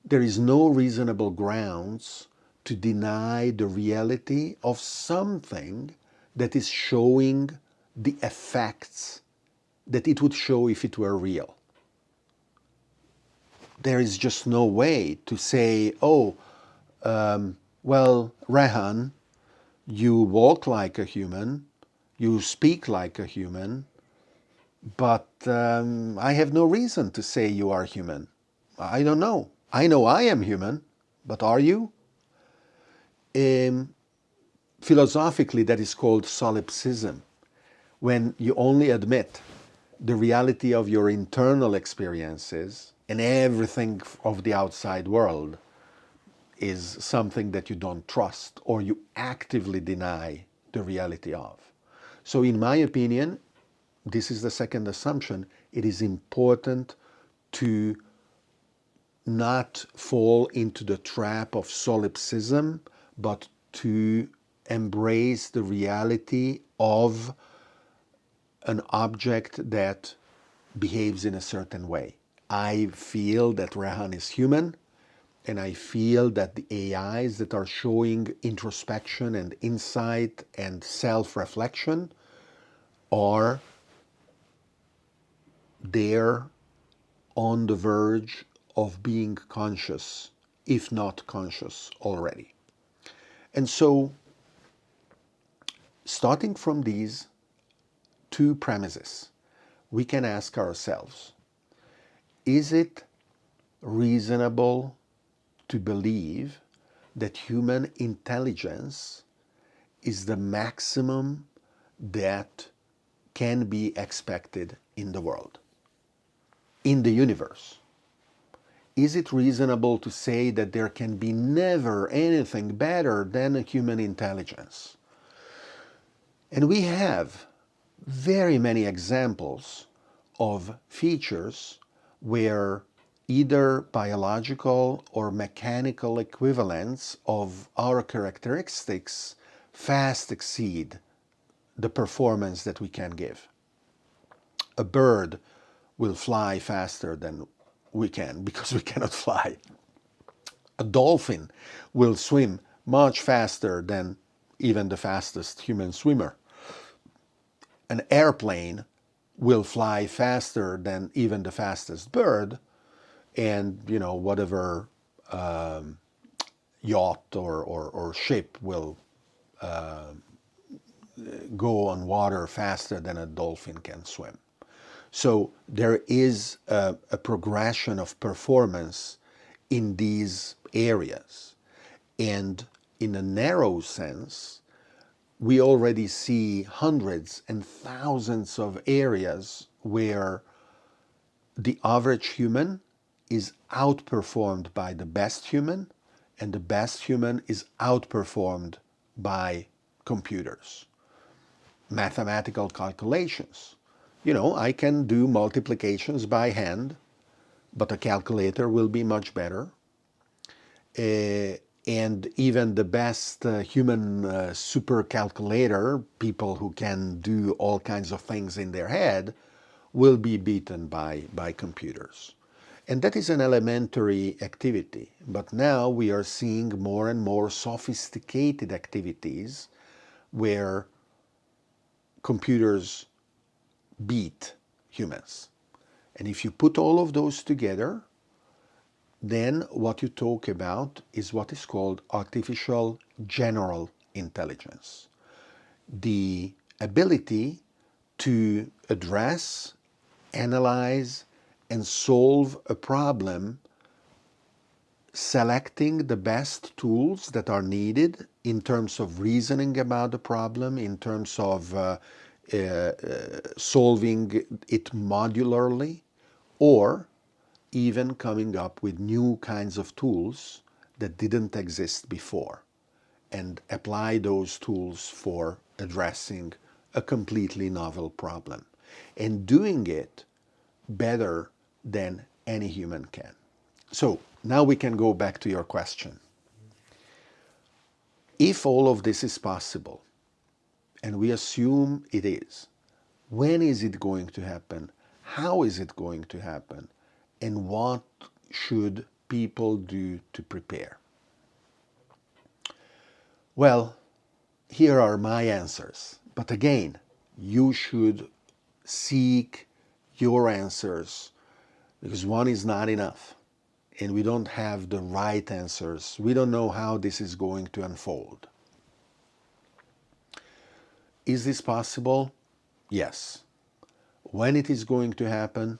there is no reasonable grounds to deny the reality of something that is showing the effects that it would show if it were real. There is just no way to say, oh, well, Rehan, you walk like a human, you speak like a human, but I have no reason to say you are human. I don't know. I know I am human, but are you? Philosophically, that is called solipsism, when you only admit the reality of your internal experiences and everything of the outside world is something that you don't trust or you actively deny the reality of. So in my opinion, this is the second assumption, it is important to not fall into the trap of solipsism, but to embrace the reality of an object that behaves in a certain way. I feel that Rahan is human, and I feel that the AIs that are showing introspection and insight and self-reflection are there on the verge of being conscious, if not conscious already. And so, starting from these two premises, we can ask ourselves, is it reasonable to believe that human intelligence is the maximum that can be expected in the world, in the universe? Is it reasonable to say that there can be never anything better than a human intelligence? And we have very many examples of features where either biological or mechanical equivalents of our characteristics fast exceed the performance that we can give. A bird will fly faster than we can because we cannot fly. A dolphin will swim much faster than even the fastest human swimmer. An airplane will fly faster than even the fastest bird, and whatever yacht or ship will go on water faster than a dolphin can swim. So there is a progression of performance in these areas. And in a narrow sense, we already see hundreds and thousands of areas where the average human is outperformed by the best human, and the best human is outperformed by computers. Mathematical calculations. I can do multiplications by hand, but a calculator will be much better. And even the best human super calculator, people who can do all kinds of things in their head, will be beaten by computers. And that is an elementary activity. But now we are seeing more and more sophisticated activities where computers beat humans. And if you put all of those together, then what you talk about is what is called artificial general intelligence. The ability to address, analyze, and solve a problem, selecting the best tools that are needed in terms of reasoning about the problem, in terms of solving it modularly, or even coming up with new kinds of tools that didn't exist before and apply those tools for addressing a completely novel problem and doing it better than any human can. So now we can go back to your question. If all of this is possible, and we assume it is, when is it going to happen? How is it going to happen? And what should people do to prepare? Well, here are my answers. But again, you should seek your answers because one is not enough. And we don't have the right answers. We don't know how this is going to unfold. Is this possible? Yes. When it is going to happen?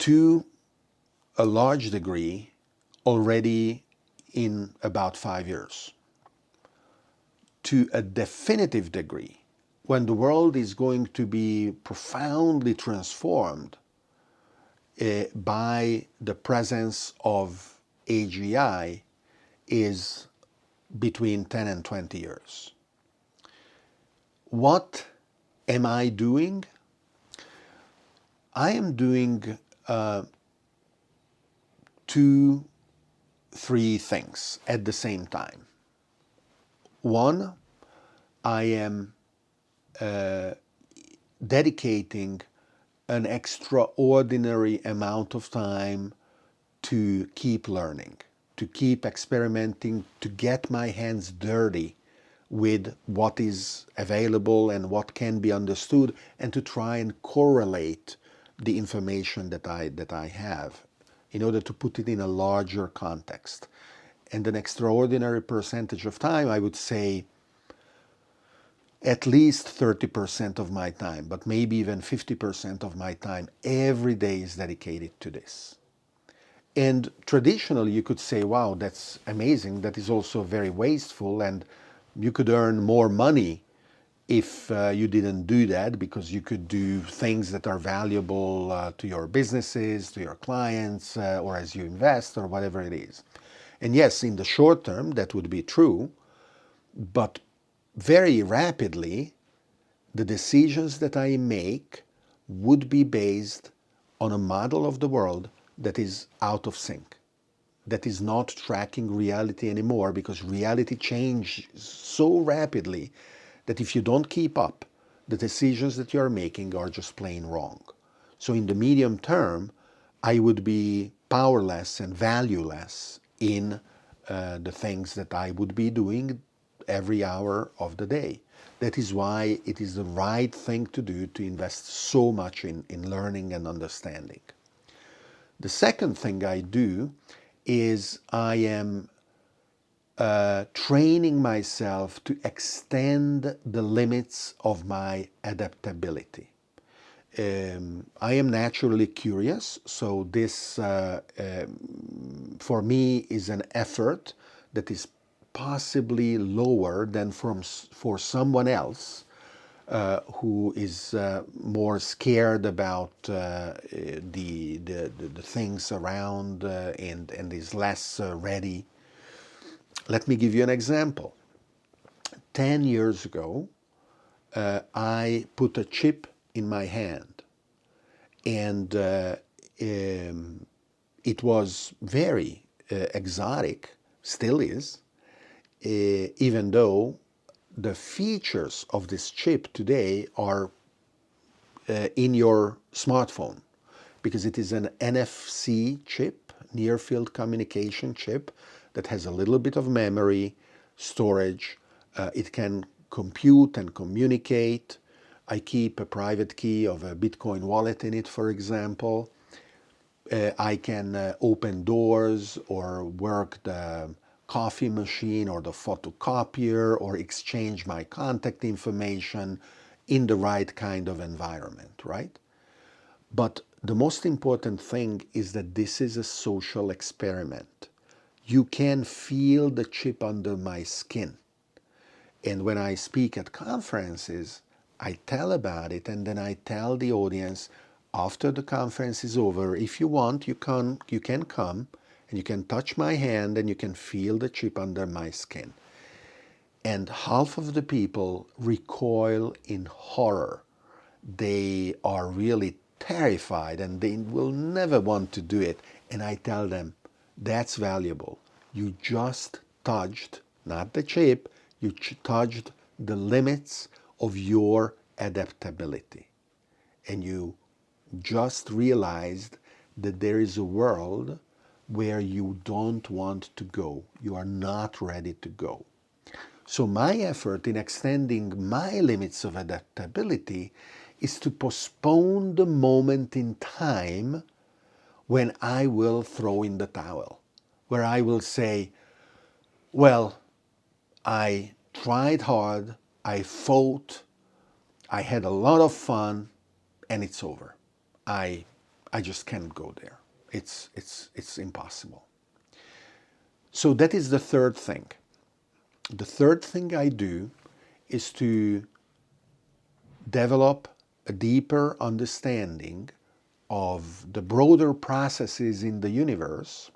To a large degree, already in about 5 years. To a definitive degree, when the world is going to be profoundly transformed by the presence of AGI, is between 10 and 20 years. What am I doing? I am doing 2, 3 things at the same time. One, I am dedicating an extraordinary amount of time to keep learning, to keep experimenting, to get my hands dirty with what is available and what can be understood, and to try and correlate the information that I have in order to put it in a larger context. And an extraordinary percentage of time, I would say at least 30% of my time, but maybe even 50% of my time every day is dedicated to this. And traditionally, you could say, wow, that's amazing. That is also very wasteful, and you could earn more money if you didn't do that, because you could do things that are valuable to your businesses, to your clients, or as you invest, or whatever it is. And yes, in the short term, that would be true, but very rapidly, the decisions that I make would be based on a model of the world that is out of sync, that is not tracking reality anymore, because reality changes so rapidly that if you don't keep up, the decisions that you are making are just plain wrong. So in the medium term, I would be powerless and valueless in the things that I would be doing every hour of the day. That is why it is the right thing to do to invest so much in learning and understanding. The second thing I do is I am training myself to extend the limits of my adaptability. I am naturally curious, so this for me is an effort that is possibly lower than for someone else who is more scared about the things around and is less ready. Let me give you an example. 10 years ago, I put a chip in my hand, and it was very exotic, still is, even though the features of this chip today are in your smartphone, because it is an NFC chip, near field communication chip, that has a little bit of memory, storage. It can compute and communicate. I keep a private key of a Bitcoin wallet in it, for example. I can open doors or work the coffee machine or the photocopier or exchange my contact information in the right kind of environment, right? But the most important thing is that this is a social experiment. You can feel the chip under my skin. And when I speak at conferences, I tell about it, and then I tell the audience, after the conference is over, if you want, you can come and you can touch my hand and you can feel the chip under my skin. And half of the people recoil in horror. They are really terrified and they will never want to do it. And I tell them, that's valuable. You just touched, not the chip, you touched the limits of your adaptability. And you just realized that there is a world where you don't want to go. You are not ready to go. So my effort in extending my limits of adaptability is to postpone the moment in time when I will throw in the towel, where I will say, well, I tried hard, I fought, I had a lot of fun, and it's over. I just can't go there. It's impossible. So that is the third thing. The third thing I do is to develop a deeper understanding of the broader processes in the universe,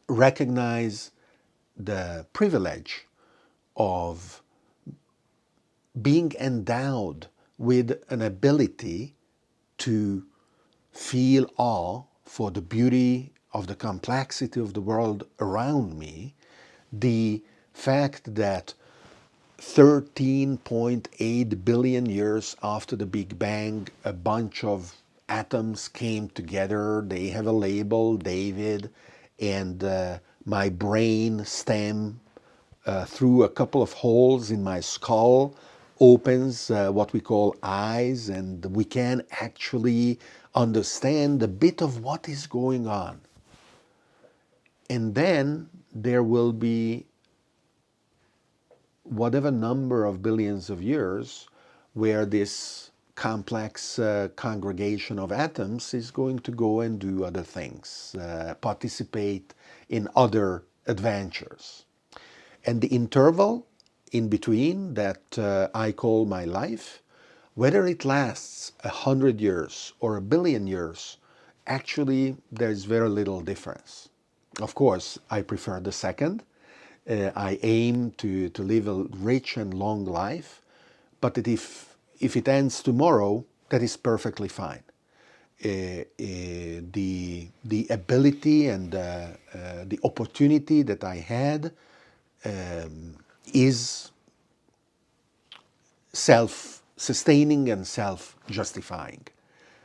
recognize the privilege of being endowed with an ability to feel awe for the beauty of the complexity of the world around me, the fact that 13.8 billion years after the Big Bang, a bunch of atoms came together. They have a label, David, and my brain stem through a couple of holes in my skull opens what we call eyes, and we can actually understand a bit of what is going on. And then there will be whatever number of billions of years where this complex congregation of atoms is going to go and do other things, participate in other adventures. And the interval in between that I call my life, whether it lasts 100 years or 1 billion years, actually there's very little difference. Of course, I prefer the second. I aim to live a rich and long life, but that if it ends tomorrow, that is perfectly fine. The ability and the opportunity that I had is self-sustaining and self-justifying.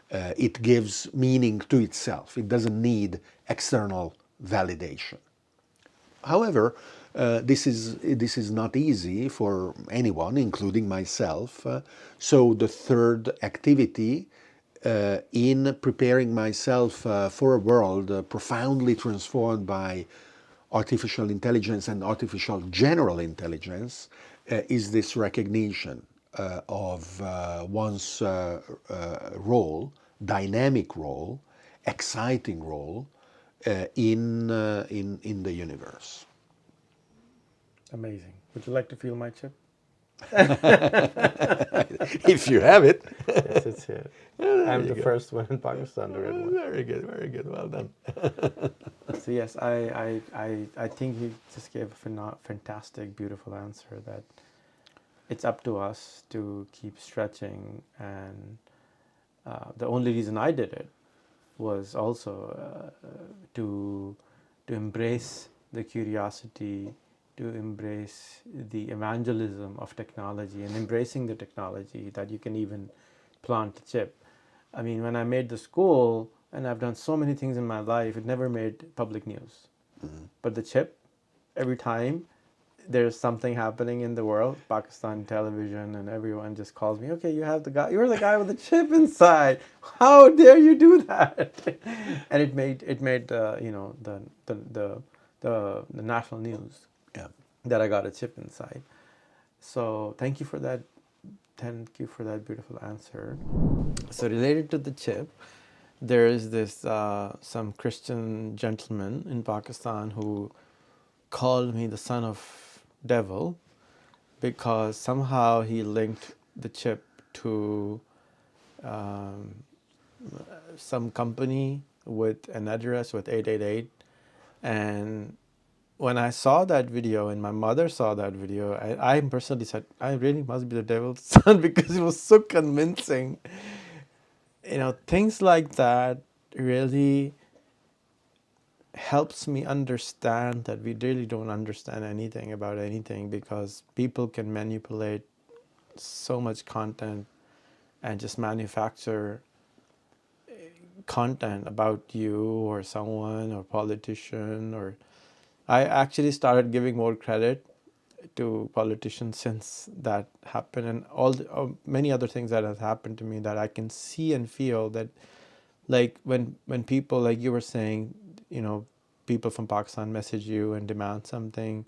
It gives meaning to itself. It doesn't need external validation. However, this is not easy for anyone, including myself. So the third activity in preparing myself for a world profoundly transformed by artificial intelligence and artificial general intelligence is this recognition of one's role, dynamic role, exciting role in the universe. Amazing. Would you like to feel my chip? If you have it. Yes, it's here. I'm the first one in Pakistan to read one. Very good, very good. Well done. So yes, I think you just gave a fantastic, beautiful answer that it's up to us to keep stretching. And the only reason I did it was also to to embrace the curiosity, to embrace the evangelism of technology and embracing the technology that you can even plant a chip. I mean, when I made the school, and I've done so many things in my life, it never made public news. But the chip, every time there's something happening in the world, Pakistan television and everyone just calls me, okay, you're the guy with the chip inside. How dare you do that? And it made the national news Yeah. that I got a chip inside. So thank you for that. Thank you for that beautiful answer. So related to the chip, there is this some Christian gentleman in Pakistan who called me the son of devil because somehow he linked the chip to um, some company with an address with 888. And when I saw that video and my mother saw that video, I personally said, I really must be the devil's son because it was so convincing. Things like that really helps me understand that we really don't understand anything about anything, because people can manipulate so much content and just manufacture content about you or someone or politician. Or I actually started giving more credit to politicians since that happened, and many other things that have happened to me that I can see and feel that, like when people, like you were saying, people from Pakistan message you and demand something,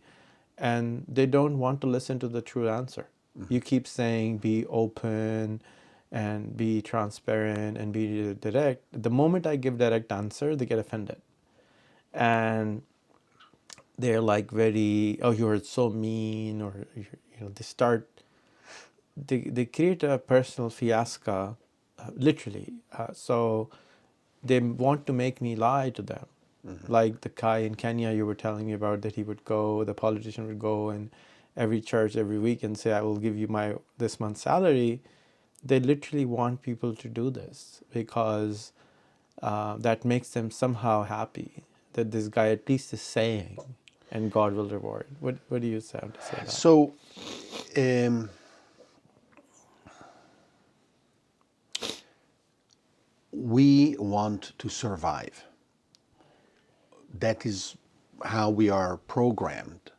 and they don't want to listen to the true answer. You keep saying be open and be transparent and be direct. The moment I give direct answer, they get offended, and they're like very, oh, you're so mean, or they create a personal fiasco, literally. So they want to make me lie to them. Like the guy in Kenya you were telling me about, that the politician would go and every church every week and say, I will give you this month's salary. They literally want people to do this because that makes them somehow happy that this guy at least is saying, and God will reward. What do you have to say about that? So, we want to survive. That is how we are programmed,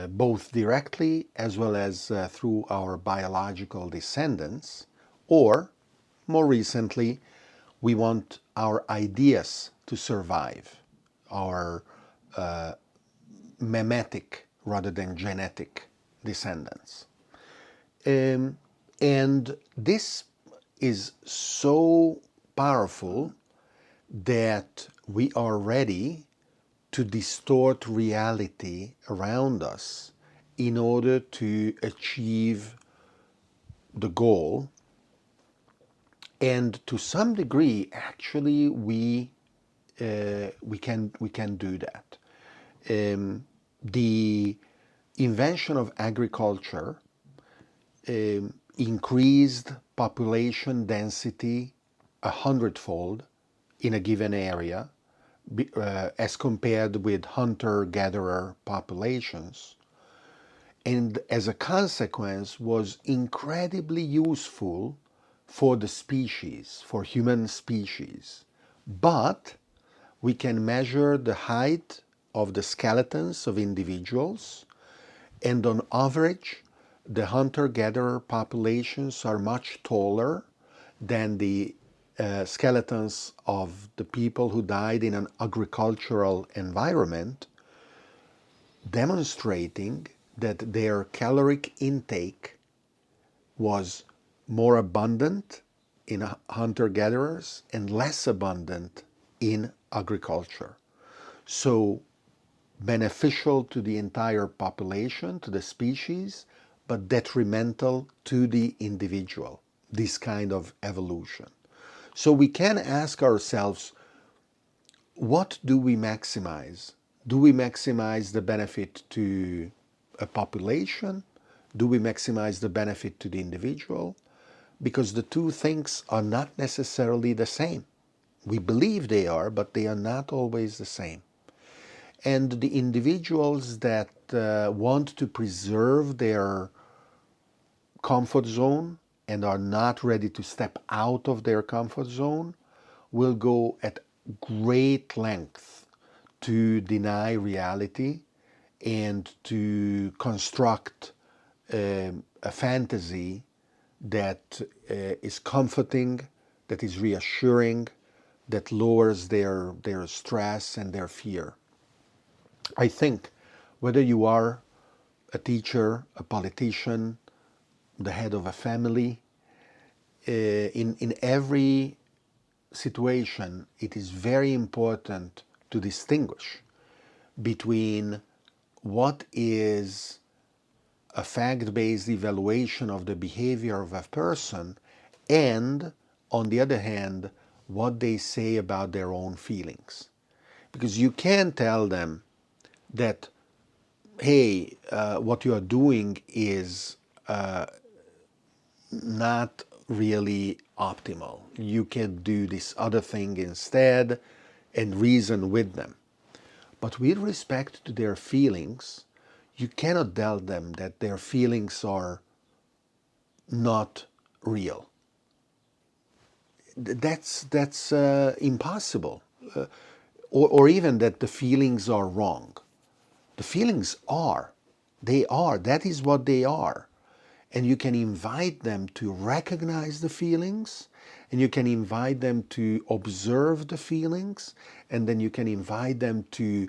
both directly as well as through our biological descendants, or more recently, we want our ideas to survive, our memetic rather than genetic descendants. And this is so powerful that we are ready to distort reality around us in order to achieve the goal. And to some degree, actually, we can do that. The invention of agriculture increased population density 100-fold in a given area as compared with hunter-gatherer populations, and as a consequence was incredibly useful for the species, for human species. But we can measure the height of the skeletons of individuals, and on average, the hunter-gatherer populations are much taller than the skeletons of the people who died in an agricultural environment, demonstrating that their caloric intake was more abundant in hunter-gatherers and less abundant in agriculture. So beneficial to the entire population, to the species, but detrimental to the individual, this kind of evolution. So we can ask ourselves, what do we maximize? Do we maximize the benefit to a population? Do we maximize the benefit to the individual? Because the two things are not necessarily the same. We believe they are, but they are not always the same. And the individuals that want to preserve their comfort zone and are not ready to step out of their comfort zone will go at great length to deny reality and to construct a fantasy that is comforting, that is reassuring, that lowers their stress and their fear. I think whether you are a teacher, a politician, the head of a family, in every situation, it is very important to distinguish between what is a fact-based evaluation of the behavior of a person and, on the other hand, what they say about their own feelings. Because you can tell them that, hey, what you are doing is not really optimal. You can do this other thing instead and reason with them. But with respect to their feelings, you cannot tell them that their feelings are not real. That's impossible. Or even that the feelings are wrong. The feelings are. They are. That is what they are. And you can invite them to recognize the feelings, and you can invite them to observe the feelings, and then you can invite them to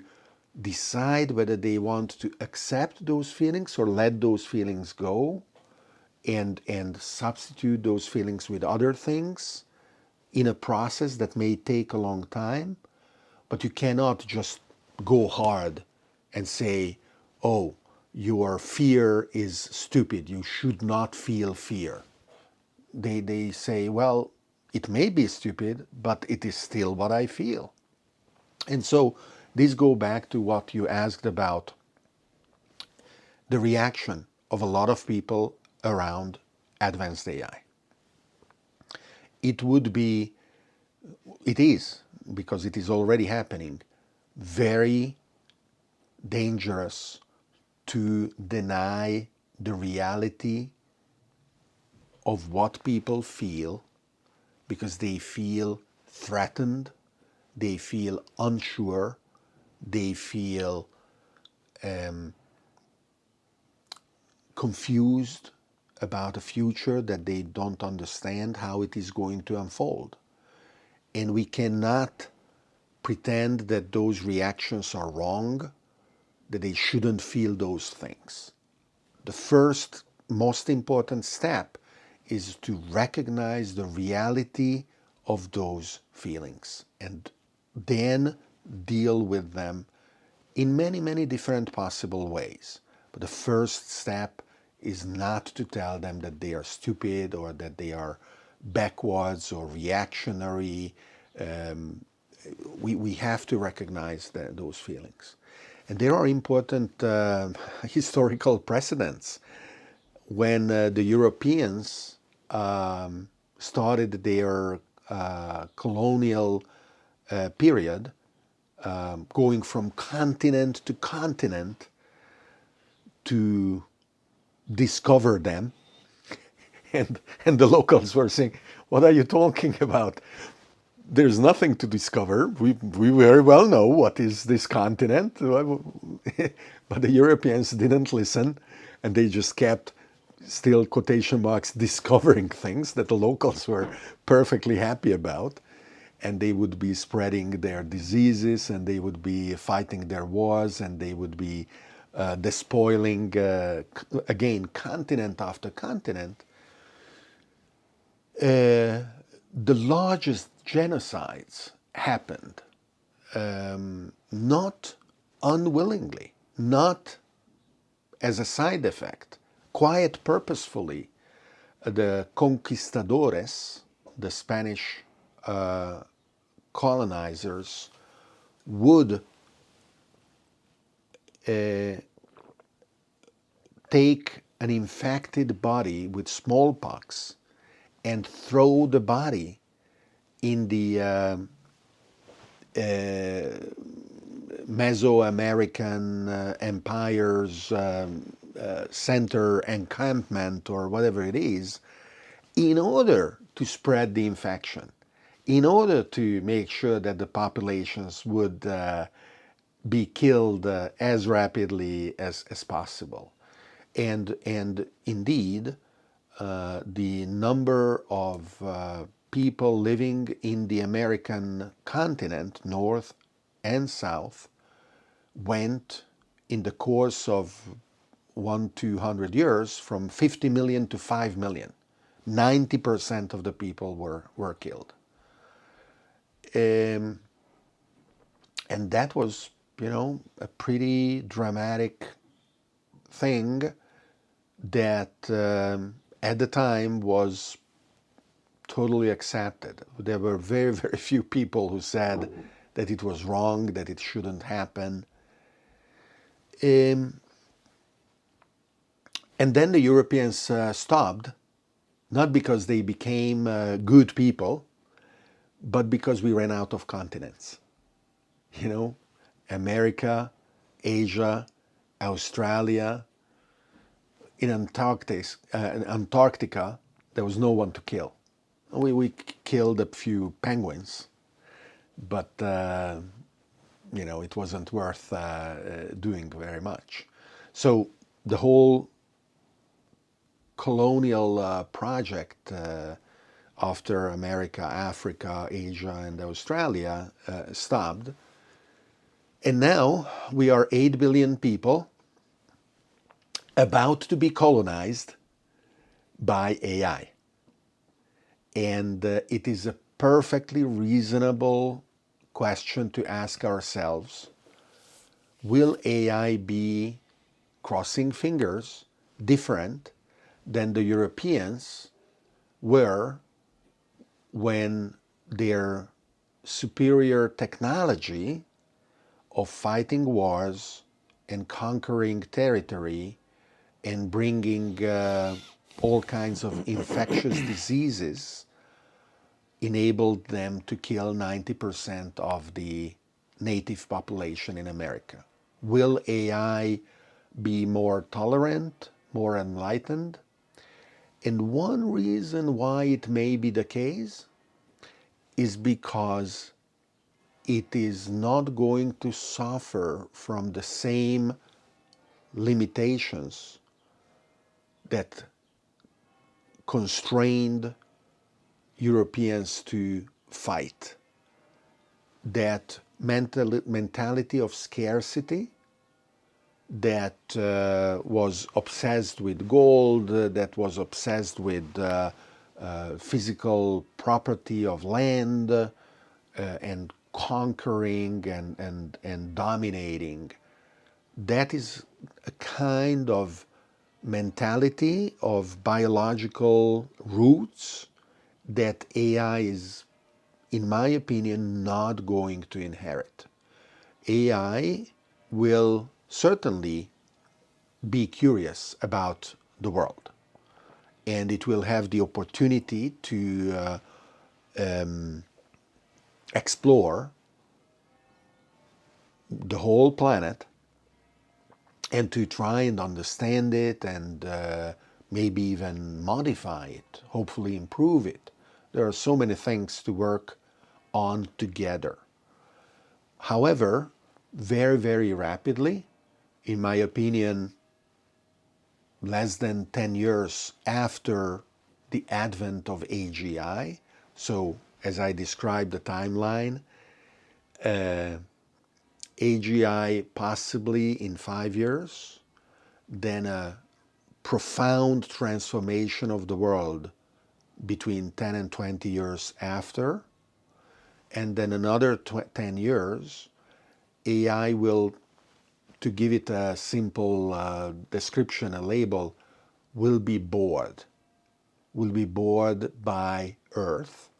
decide whether they want to accept those feelings or let those feelings go and substitute those feelings with other things in a process that may take a long time. But you cannot just go hard and say, oh, your fear is stupid. You should not feel fear. They say, well, it may be stupid, but it is still what I feel. And so this go back to what you asked about the reaction of a lot of people around advanced AI. It would be, it is, because it is already happening, very dangerous to deny the reality of what people feel because they feel threatened, they feel unsure, they feel confused about a future that they don't understand how it is going to unfold. And we cannot pretend that those reactions are wrong, that they shouldn't feel those things. The first most important step is to recognize the reality of those feelings and then deal with them in many, many different possible ways. But the first step is not to tell them that they are stupid or that they are backwards or reactionary. We have to recognize those feelings. And there are important historical precedents. When the Europeans started their colonial period, going from continent to continent to discover them, and the locals were saying, "What are you talking about? There's nothing to discover. We very well know what is this continent." But the Europeans didn't listen, and they just kept, still quotation marks, discovering things that the locals were perfectly happy about. And they would be spreading their diseases, and they would be fighting their wars, and they would be despoiling, again, continent after continent. The largest genocides happened not unwillingly, not as a side effect, quite purposefully. The conquistadores, the Spanish colonizers, would take an infected body with smallpox and throw the body in the Mesoamerican empire's center encampment or whatever it is, in order to spread the infection, in order to make sure that the populations would be killed as rapidly as possible. And indeed, the number of people living in the American continent, north and south, went in the course of 200 years from 50 million to 5 million. 90% of the people were killed. And that was, a pretty dramatic thing that at the time was totally accepted. There were very, very few people who said that it was wrong, that it shouldn't happen. And then the Europeans stopped, not because they became good people, but because we ran out of continents. America, Asia, Australia. In Antarctica, there was no one to kill. We killed a few penguins, but it wasn't worth doing very much. So the whole colonial project after America, Africa, Asia, and Australia stopped. And now we are 8 billion people about to be colonized by AI. And it is a perfectly reasonable question to ask ourselves: will AI be, crossing fingers, different than the Europeans were when their superior technology of fighting wars and conquering territory and bringing all kinds of infectious diseases enabled them to kill 90% of the native population in America? Will AI be more tolerant, more enlightened? And one reason why it may be the case is because it is not going to suffer from the same limitations that constrained Europeans to fight. That mentality of scarcity that was obsessed with gold, that was obsessed with physical property of land and conquering and dominating. That is a kind of mentality of biological roots that AI is, in my opinion, not going to inherit. AI will certainly be curious about the world, and it will have the opportunity to explore the whole planet and to try and understand it and maybe even modify it, hopefully improve it. There are so many things to work on together. However, very, very rapidly, in my opinion, less than 10 years after the advent of AGI, so as I described the timeline, AGI possibly in 5 years, then a profound transformation of the world between 10 and 20 years after, and then another 10 years, AI will, to give it a simple description, a label, will be bored by Earth,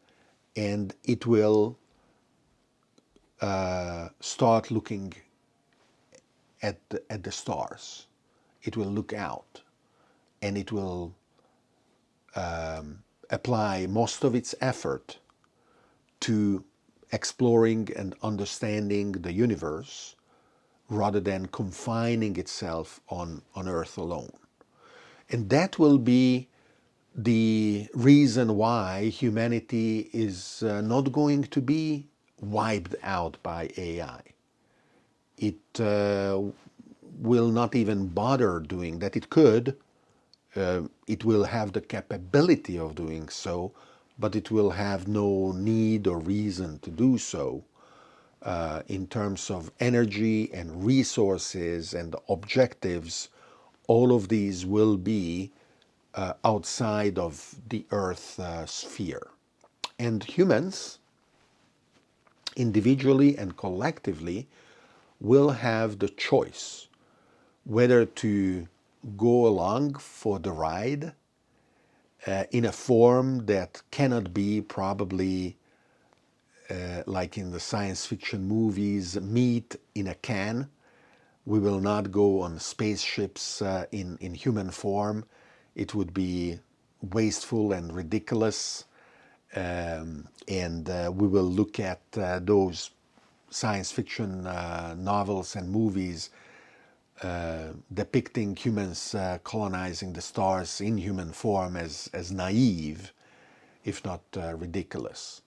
and it will start looking at the stars. It will look out, and it will apply most of its effort to exploring and understanding the universe rather than confining itself on Earth alone. And that will be the reason why humanity is not going to be wiped out by AI. It will not even bother doing that. It could, it will have the capability of doing so, but it will have no need or reason to do so in terms of energy and resources and objectives. All of these will be outside of the Earth sphere. And humans, individually and collectively, will have the choice whether to go along for the ride in a form that cannot be probably like in the science fiction movies, meat in a can. We will not go on spaceships in human form. It would be wasteful and ridiculous. And we will look at those science fiction novels and movies depicting humans colonizing the stars in human form as naive, if not ridiculous.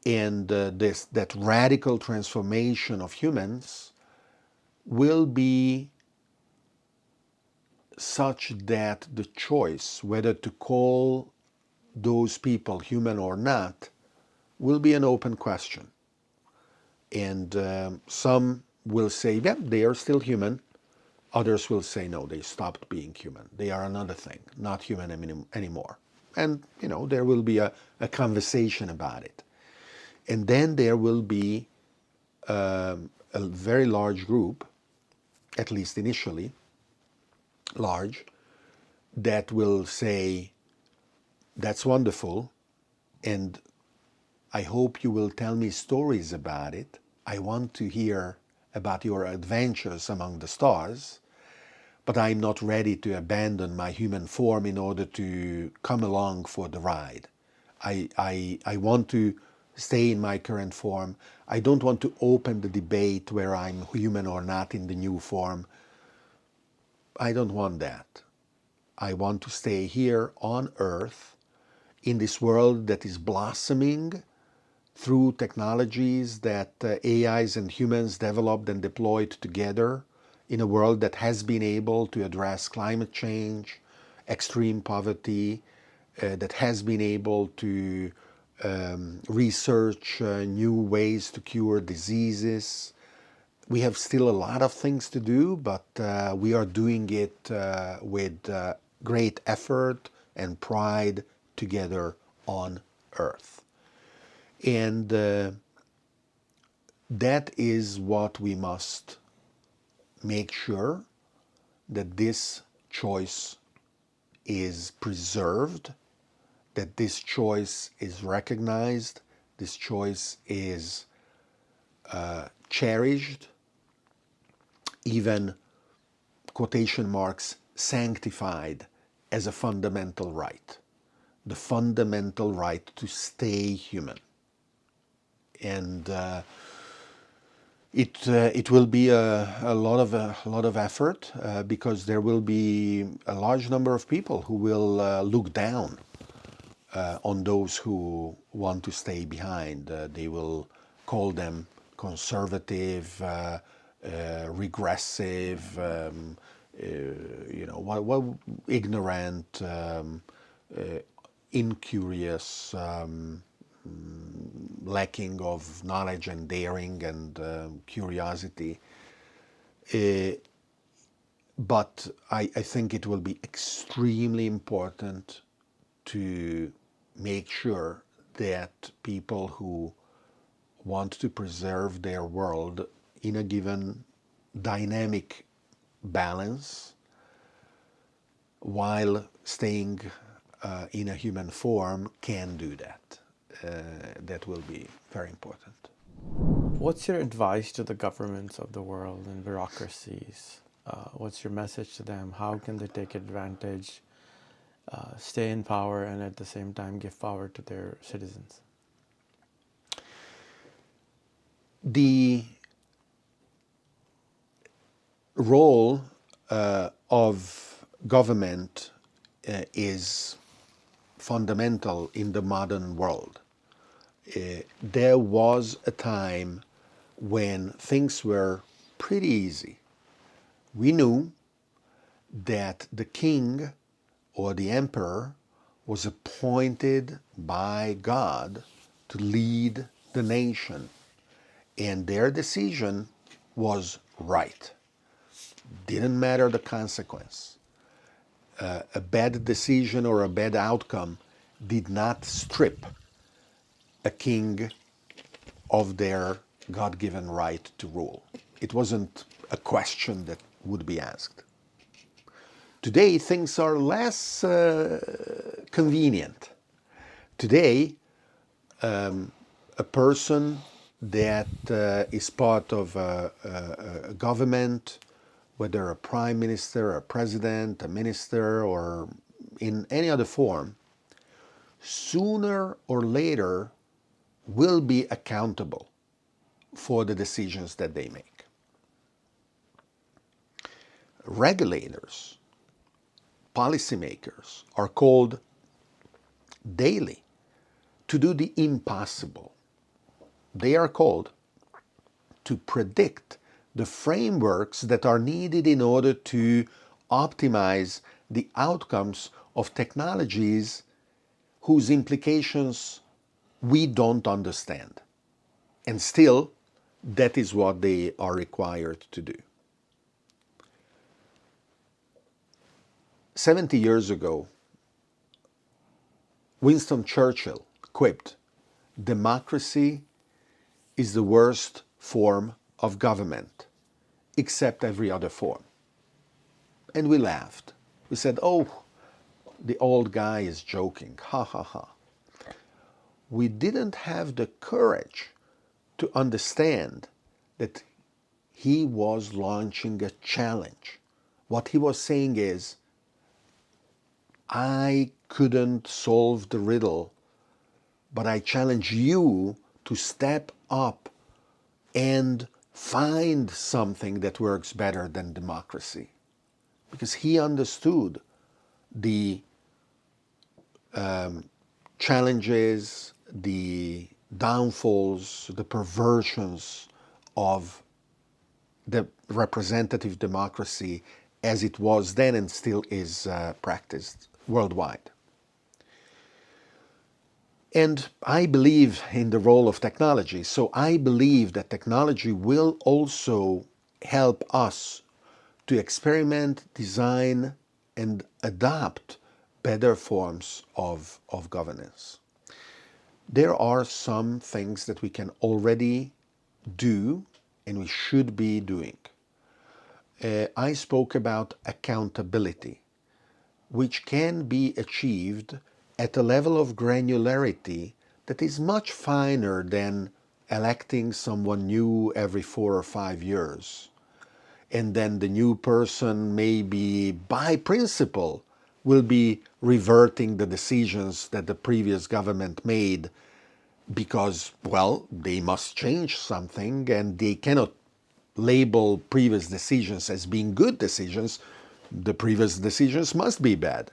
And that radical transformation of humans will be such that the choice whether to call those people human or not will be an open question. And some will say, yeah, they are still human. Others will say, no, they stopped being human. They are another thing, not human anymore. And, there will be a conversation about it. And then there will be a very large group, at least initially large, that will say, that's wonderful, and I hope you will tell me stories about it. I want to hear about your adventures among the stars, but I'm not ready to abandon my human form in order to come along for the ride. I want to stay in my current form. I don't want to open the debate where I'm human or not in the new form. I don't want that. I want to stay here on Earth in this world that is blossoming through technologies that AIs and humans developed and deployed together, in a world that has been able to address climate change, extreme poverty, that has been able to research new ways to cure diseases. We have still a lot of things to do, but we are doing it with great effort and pride together on Earth. And that is what we must make sure, that this choice is preserved, that this choice is recognized, this choice is cherished, even quotation marks, sanctified as a fundamental right. The fundamental right to stay human. And it will be a lot of effort because there will be a large number of people who will look down on those who want to stay behind. They will call them conservative, regressive, ignorant, incurious, lacking of knowledge and daring and curiosity. But I think it will be extremely important to make sure that people who want to preserve their world in a given dynamic balance while staying in a human form can do that. That will be very important. What's your advice to the governments of the world and bureaucracies? What's your message to them? How can they take advantage, stay in power, and at the same time give power to their citizens? The role of government is fundamental in the modern world. There was a time when things were pretty easy. We knew that the king or the emperor was appointed by God to lead the nation, and their decision was right. Didn't matter the consequence. A bad decision or a bad outcome did not strip a king of their God-given right to rule. It wasn't a question that would be asked. Today, things are less convenient. Today, a person that is part of a government, whether a prime minister, a president, a minister, or in any other form, sooner or later will be accountable for the decisions that they make. Regulators, policymakers are called daily to do the impossible. They are called to predict the frameworks that are needed in order to optimize the outcomes of technologies whose implications we don't understand. And still, that is what they are required to do. 70 years ago, Winston Churchill quipped, "Democracy is the worst form of government, except every other form." And we laughed. We said, "Oh, the old guy is joking, ha ha ha." We didn't have the courage to understand that he was launching a challenge. What he was saying is, I couldn't solve the riddle, but I challenge you to step up and find something that works better than democracy. Because he understood the challenges, the downfalls, the perversions of the representative democracy as it was then and still is practiced worldwide. And I believe in the role of technology, so I believe that technology will also help us to experiment, design, and adopt better forms of governance. There are some things that we can already do and we should be doing. I spoke about accountability, which can be achieved at a level of granularity that is much finer than electing someone new every 4 or 5 years. And then the new person, maybe by principle, will be reverting the decisions that the previous government made because, well, they must change something and they cannot label previous decisions as being good decisions. The previous decisions must be bad.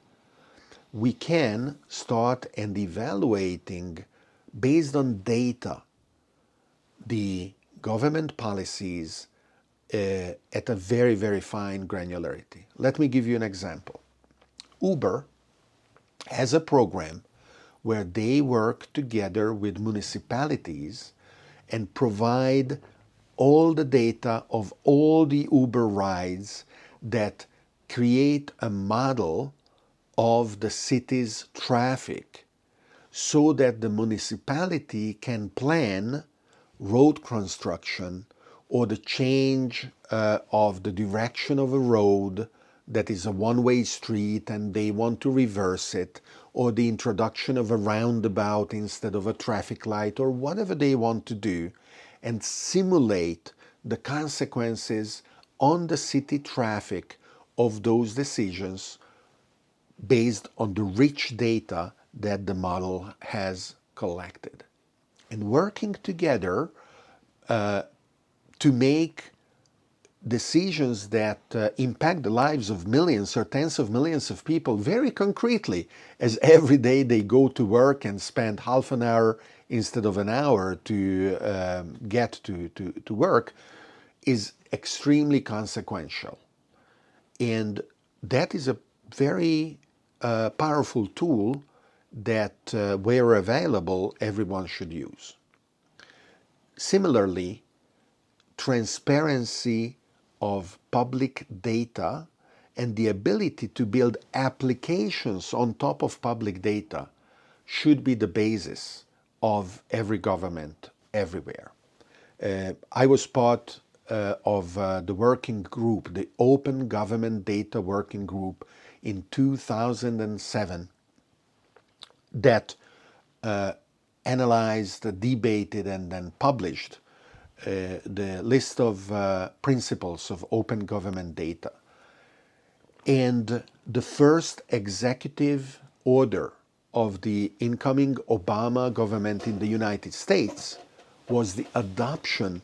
We can start and evaluating based on data the government policies at a very, very fine granularity. Let me give you an example. Uber has a program where they work together with municipalities and provide all the data of all the Uber rides that create a model of the city's traffic so that the municipality can plan road construction or the change of the direction of a road that is a one-way street and they want to reverse it, or the introduction of a roundabout instead of a traffic light, or whatever they want to do, and simulate the consequences on the city traffic of those decisions based on the rich data that the model has collected. And working together to make decisions that impact the lives of millions or tens of millions of people very concretely, as every day they go to work and spend half an hour instead of an hour to get to work, is extremely consequential. And that is a very powerful tool that, where available, everyone should use. Similarly, transparency of public data and the ability to build applications on top of public data should be the basis of every government everywhere. I was part of the working group, the Open Government Data Working Group in 2007 that analyzed, debated, and then published the list of principles of open government data. And the first executive order of the incoming Obama government in the United States was the adoption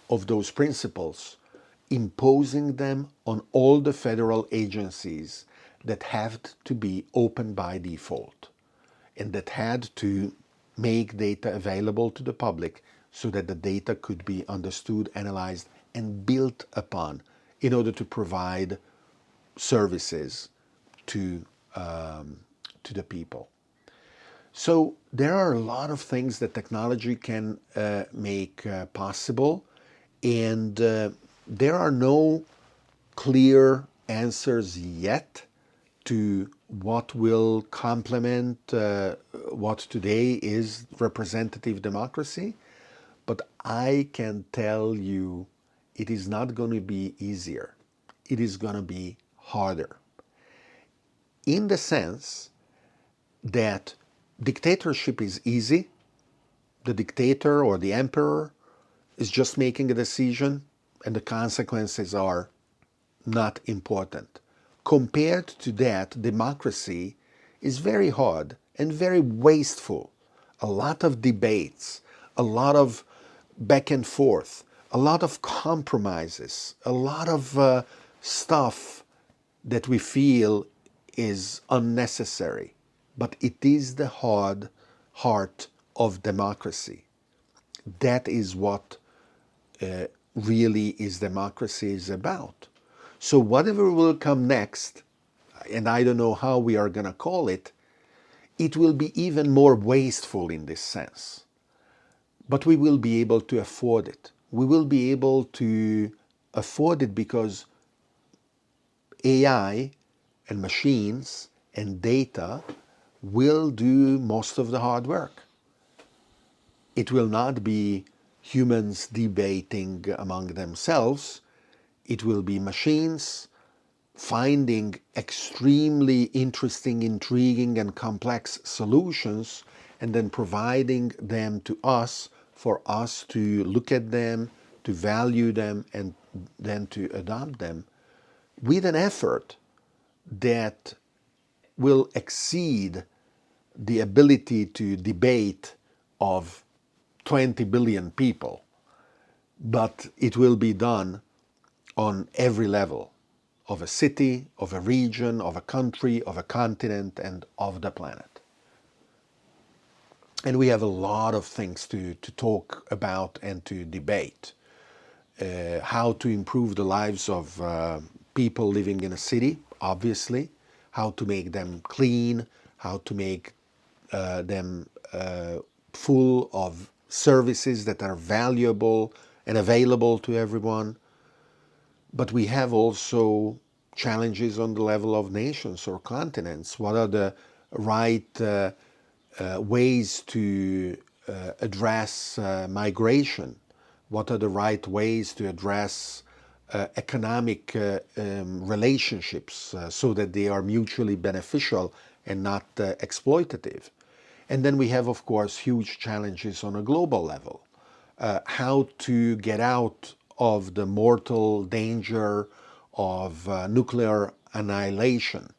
of those principles, imposing them on all the federal agencies that have to be open by default and that had to make data available to the public so that the data could be understood, analyzed, and built upon in order to provide services to the people. So there are a lot of things that technology can make possible, and there are no clear answers yet to what will complement what today is representative democracy. But I can tell you it is not going to be easier. It is going to be harder. In the sense that dictatorship is easy. The dictator or the emperor is just making a decision and the consequences are not important. Compared to that, democracy is very hard and very wasteful. A lot of debates, a lot of back and forth, a lot of compromises, a lot of stuff that we feel is unnecessary. But it is the hard heart of democracy. That is what really is democracy is about. So whatever will come next, and I don't know how we are going to call it, it will be even more wasteful in this sense. But we will be able to afford it. We will be able to afford it because AI and machines and data will do most of the hard work. It will not be humans debating among themselves. It will be machines finding extremely interesting, intriguing, and complex solutions and then providing them to us for us to look at them, to value them, and then to adopt them with an effort that will exceed the ability to debate of 20 billion people, but it will be done on every level of a city, of a region, of a country, of a continent, and of the planet. And we have a lot of things to talk about and to debate. How to improve the lives of people living in a city, obviously. How to make them clean, how to make them full of services that are valuable and available to everyone. But we have also challenges on the level of nations or continents. What are the right ways to address migration? What are the right ways to address economic relationships so that they are mutually beneficial and not exploitative? And then we have, of course, huge challenges on a global level. How to get out of the mortal danger of nuclear annihilation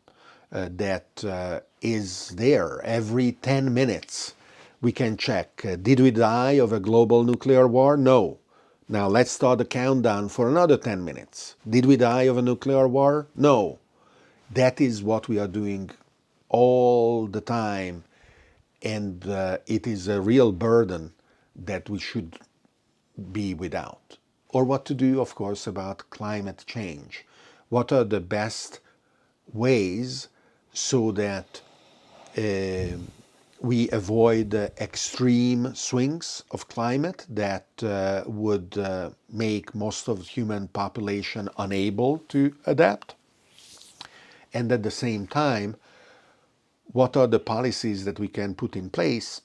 that is there. Every 10 minutes we can check, did we die of a global nuclear war? No. Now let's start the countdown for another 10 minutes. Did we die of a nuclear war? No. That is what we are doing all the time, and it is a real burden that we should be without. Or what to do, of course, about climate change. What are the best ways so that we avoid extreme swings of climate that would make most of the human population unable to adapt? And at the same time, what are the policies that we can put in place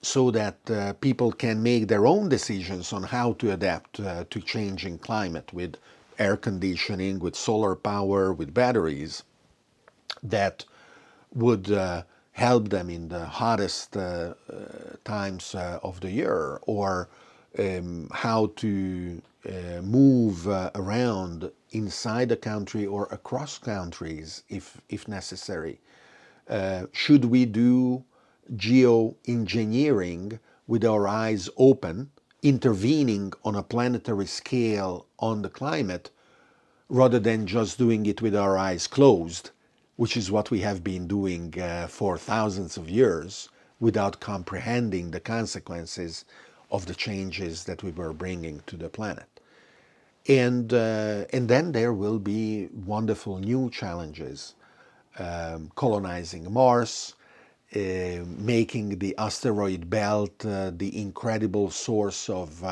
so that people can make their own decisions on how to adapt to changing climate with air conditioning, with solar power, with batteries that would help them in the hottest times of the year, or how to move around inside the country or across countries if necessary. Should we do geoengineering with our eyes open, intervening on a planetary scale on the climate, rather than just doing it with our eyes closed, which is what we have been doing for thousands of years without comprehending the consequences of the changes that we were bringing to the planet. And then there will be wonderful new challenges, colonizing Mars, making the asteroid belt the incredible source of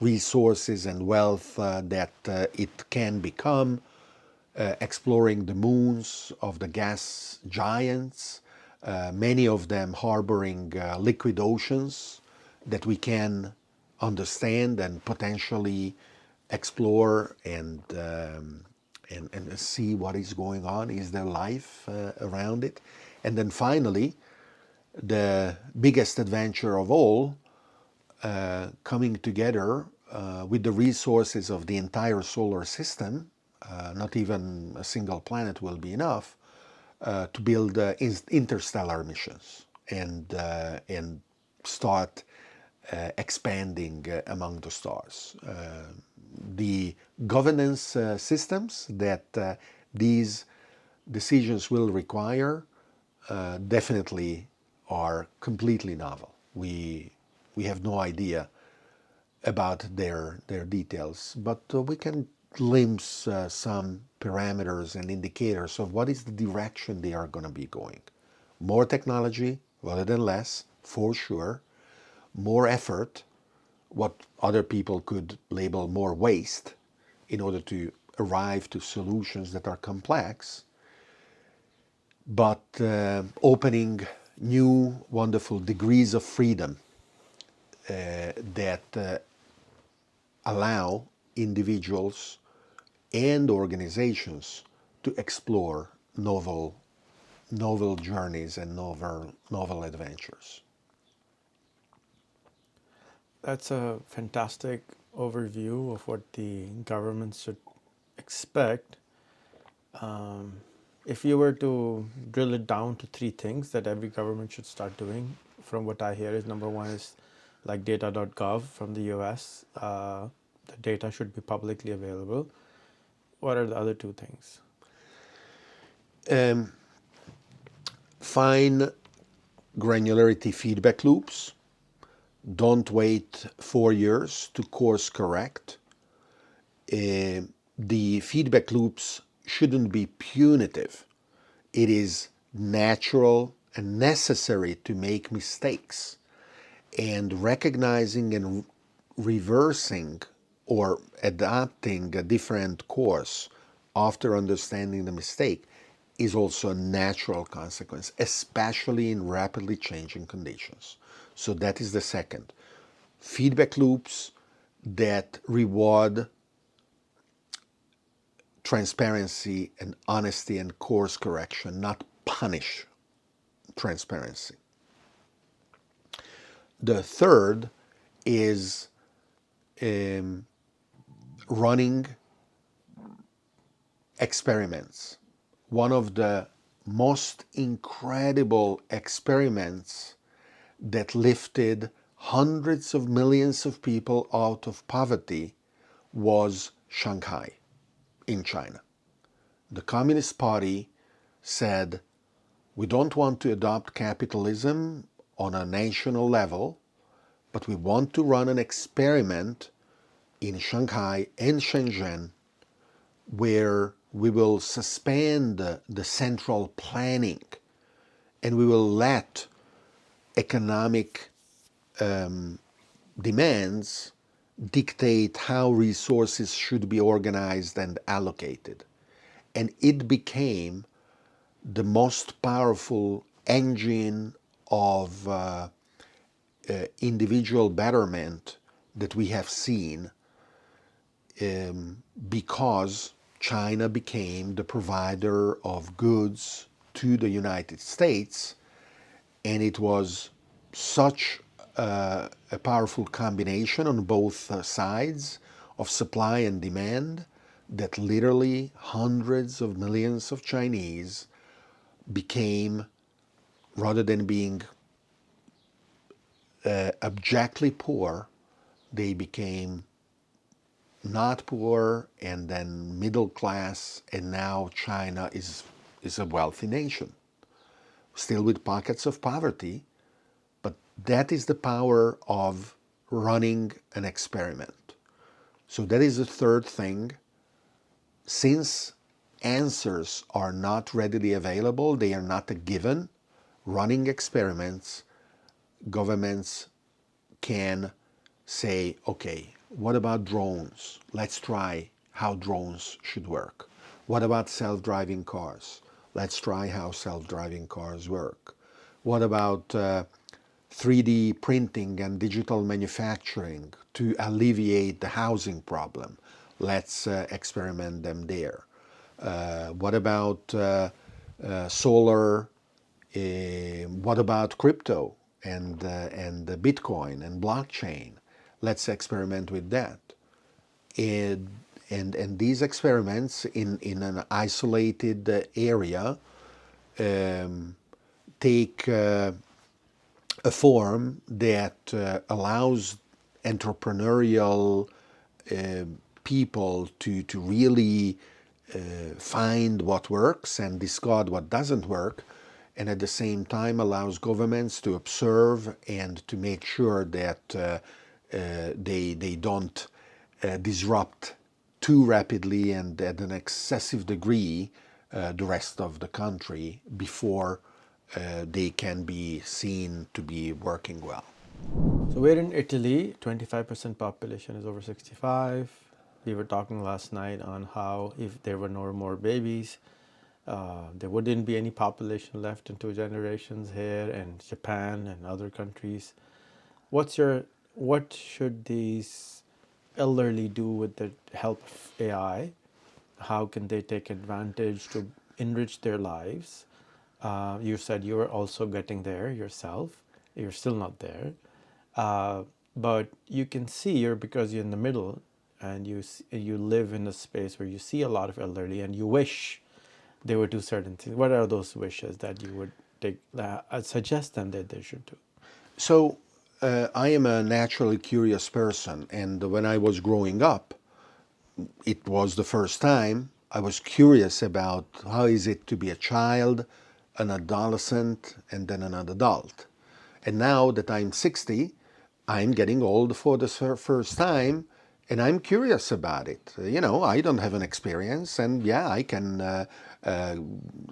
resources and wealth that it can become, exploring the moons of the gas giants, many of them harboring liquid oceans that we can understand and potentially explore and see what is going on. Is there life around it? And then finally, the biggest adventure of all, coming together with the resources of the entire solar system. Not even a single planet will be enough to build interstellar missions and start expanding among the stars. The governance systems that these decisions will require definitely are completely novel. We have no idea about their details, but we can glimpse some parameters and indicators of what is the direction they are going to be going. More technology rather than less, for sure. More effort, what other people could label more waste, in order to arrive to solutions that are complex, but opening new wonderful degrees of freedom that allow individuals and organizations to explore novel journeys and novel adventures. That's a fantastic overview of what the government should expect. If you were to drill it down to three things that every government should start doing, from what I hear, is number one is like data.gov from the US. The data should be publicly available. What are the other two things? Fine granularity feedback loops. Don't wait 4 years to course correct. The feedback loops shouldn't be punitive. It is natural and necessary to make mistakes. And recognizing and reversing or adapting a different course after understanding the mistake is also a natural consequence, especially in rapidly changing conditions. So that is the second. Feedback loops that reward transparency and honesty and course correction, not punish transparency. The third is running experiments. One of the most incredible experiments that lifted hundreds of millions of people out of poverty was Shanghai in China. The Communist Party said, we don't want to adopt capitalism on a national level, but we want to run an experiment in Shanghai and Shenzhen where we will suspend the central planning and we will let economic demands dictate how resources should be organized and allocated. And it became the most powerful engine of individual betterment that we have seen, because China became the provider of goods to the United States, and it was such a powerful combination on both sides of supply and demand that literally hundreds of millions of Chinese became, rather than being abjectly poor, they became not poor and then middle class, and now China is a wealthy nation, still with pockets of poverty, but that is the power of running an experiment. So that is the third thing. Since answers are not readily available, they are not a given, running experiments, governments can say, okay, what about drones? Let's try how drones should work. What about self-driving cars? Let's try how self-driving cars work. What about 3D printing and digital manufacturing to alleviate the housing problem? Let's experiment them there. What about solar? What about crypto and Bitcoin and blockchain? Let's experiment with that. And these experiments in an isolated area take a form that allows entrepreneurial people to really find what works and discard what doesn't work, and at the same time allows governments to observe and to make sure that they don't disrupt too rapidly and at an excessive degree the rest of the country before they can be seen to be working well. So we're in Italy, 25% population is over 65. We were talking last night on how if there were no more babies, there wouldn't be any population left in 2 generations here, and Japan and other countries. What should these elderly do with the help of AI? How can they take advantage to enrich their lives? You said you were also getting there yourself. You're still not there. But you can see because you're in the middle and you live in a space where you see a lot of elderly and you wish they would do certain things. What are those wishes that you would suggest them that they should do? So I am a naturally curious person, and when I was growing up, it was the first time I was curious about how is it to be a child, an adolescent, and then an adult. And now that I'm 60, I'm getting old for the first time, and I'm curious about it. I don't have an experience, and yeah, I can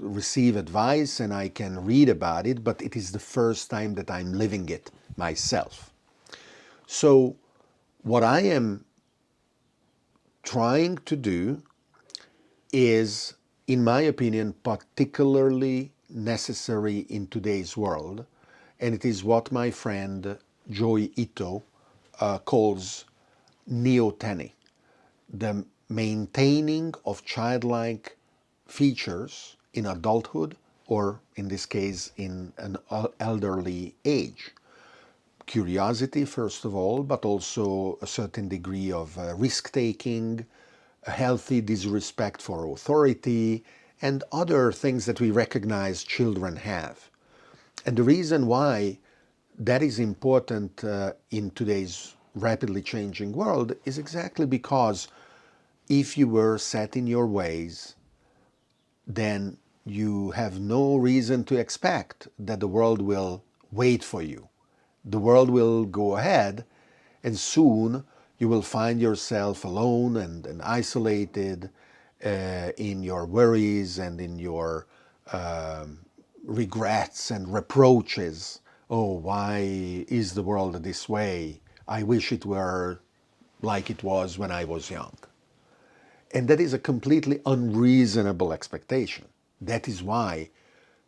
receive advice and I can read about it, but it is the first time that I'm living it myself. So what I am trying to do is, in my opinion, particularly necessary in today's world, and it is what my friend Joy Ito calls neoteny, the maintaining of childlike features in adulthood, or in this case in an elderly age. Curiosity, first of all, but also a certain degree of risk-taking, a healthy disrespect for authority, and other things that we recognize children have. And the reason why that is important in today's rapidly changing world is exactly because if you were set in your ways, then you have no reason to expect that the world will wait for you. The world will go ahead, and soon you will find yourself alone and isolated in your worries and in your regrets and reproaches. Oh, why is the world this way? I wish it were like it was when I was young. And that is a completely unreasonable expectation. That is why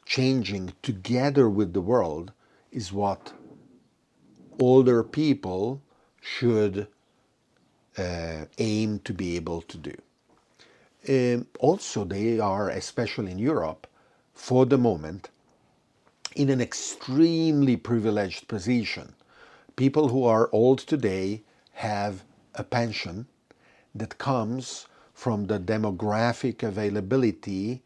changing together with the world is what older people should aim to be able to do. Also, they are, especially in Europe, for the moment, in an extremely privileged position. People who are old today have a pension that comes from the demographic availability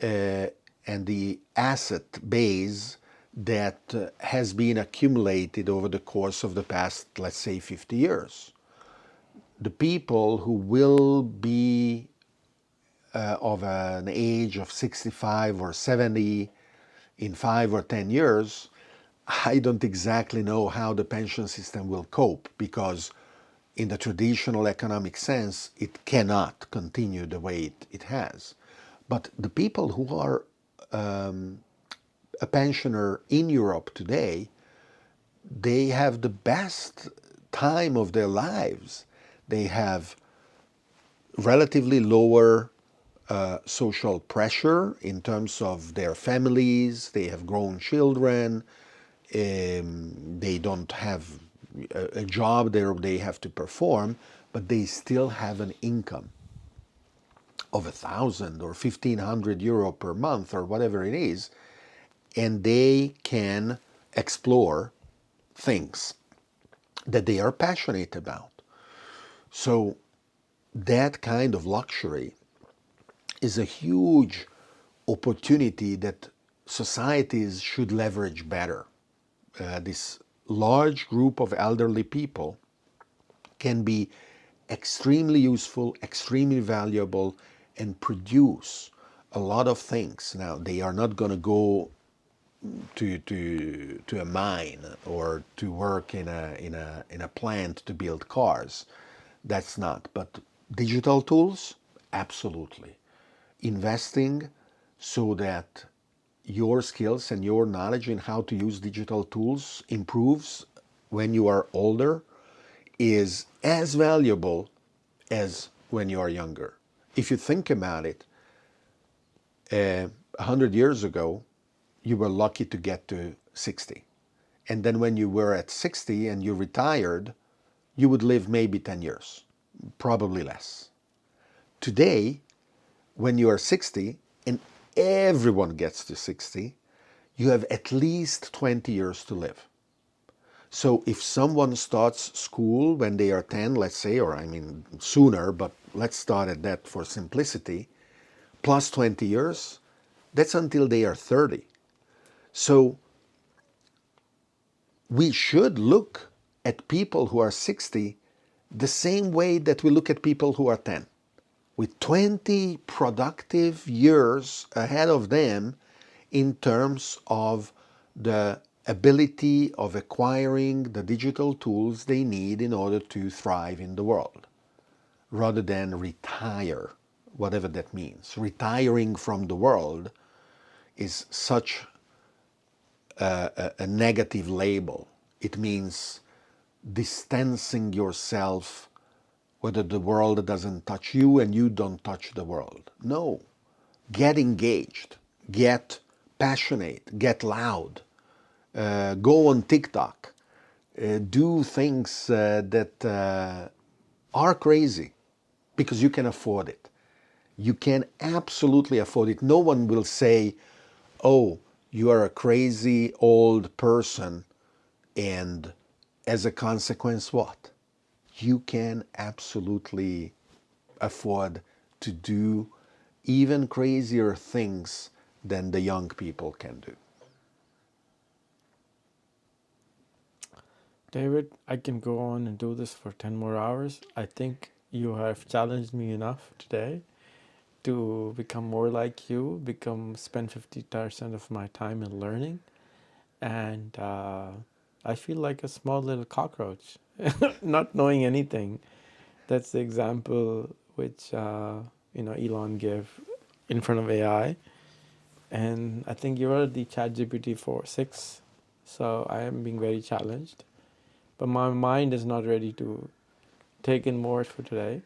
and the asset base that has been accumulated over the course of the past, let's say, 50 years. The people who will be of an age of 65 or 70 in 5 or 10 years, I don't exactly know how the pension system will cope, because in the traditional economic sense, it cannot continue the way it has. But the people who are a pensioner in Europe today, they have the best time of their lives. They have relatively lower social pressure in terms of their families. They have grown children. They don't have a job there they have to perform, but they still have an income of 1,000 or 1,500 euro per month or whatever it is, and they can explore things that they are passionate about. So that kind of luxury is a huge opportunity that societies should leverage better. This large group of elderly people can be extremely useful, extremely valuable, and produce a lot of things. Now, they are not going to go to a mine or to work in a plant to build cars. That's not. But digital tools, absolutely. Investing so that your skills and your knowledge in how to use digital tools improves when you are older is as valuable as when you are younger. If you think about it, 100 years ago, you were lucky to get to 60. And then when you were at 60 and you retired, you would live maybe 10 years, probably less. Today, when you are 60, and everyone gets to 60, you have at least 20 years to live. So if someone starts school when they are 10, let's say, or I mean sooner, but let's start at that for simplicity, plus 20 years, that's until they are 30. So we should look at people who are 60 the same way that we look at people who are 10. With 20 productive years ahead of them in terms of the ability of acquiring the digital tools they need in order to thrive in the world, rather than retire, whatever that means. Retiring from the world is such a negative label. It means distancing yourself, whether the world doesn't touch you and you don't touch the world. No. Get engaged, get passionate, get loud, go on TikTok, do things that are crazy, because you can afford it. You can absolutely afford it. No one will say, oh, you are a crazy old person, and as a consequence, what? You can absolutely afford to do even crazier things than the young people can do. David, I can go on and do this for 10 more hours. I think you have challenged me enough today to become more like you, spend 50% of my time in learning. And I feel like a small little cockroach, not knowing anything. That's the example which Elon gave in front of AI. And I think you are the ChatGPT 4.6, so I am being very challenged. But my mind is not ready to take in more for today.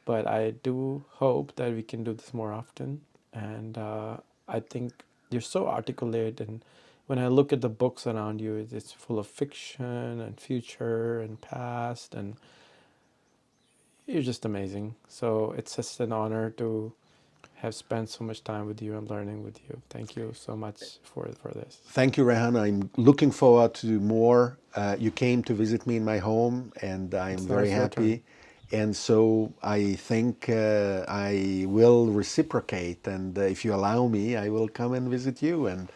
But I do hope that we can do this more often. And I think you're so articulate. And when I look at the books around you, it's full of fiction and future and past. And you're just amazing. So it's just an honor to have spent so much time with you and learning with you. Thank you so much for this. Thank you, Rehan. I'm looking forward to do more. You came to visit me in my home, and I'm It's very nice your happy. turn. And so I think I will reciprocate, and if you allow me, I will come and visit you, and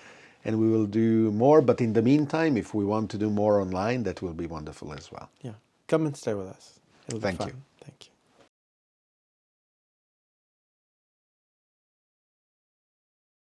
we will do more. But in the meantime, if we want to do more online, that will be wonderful as well. Yeah. Come and stay with us. It'll be Thank fun. you.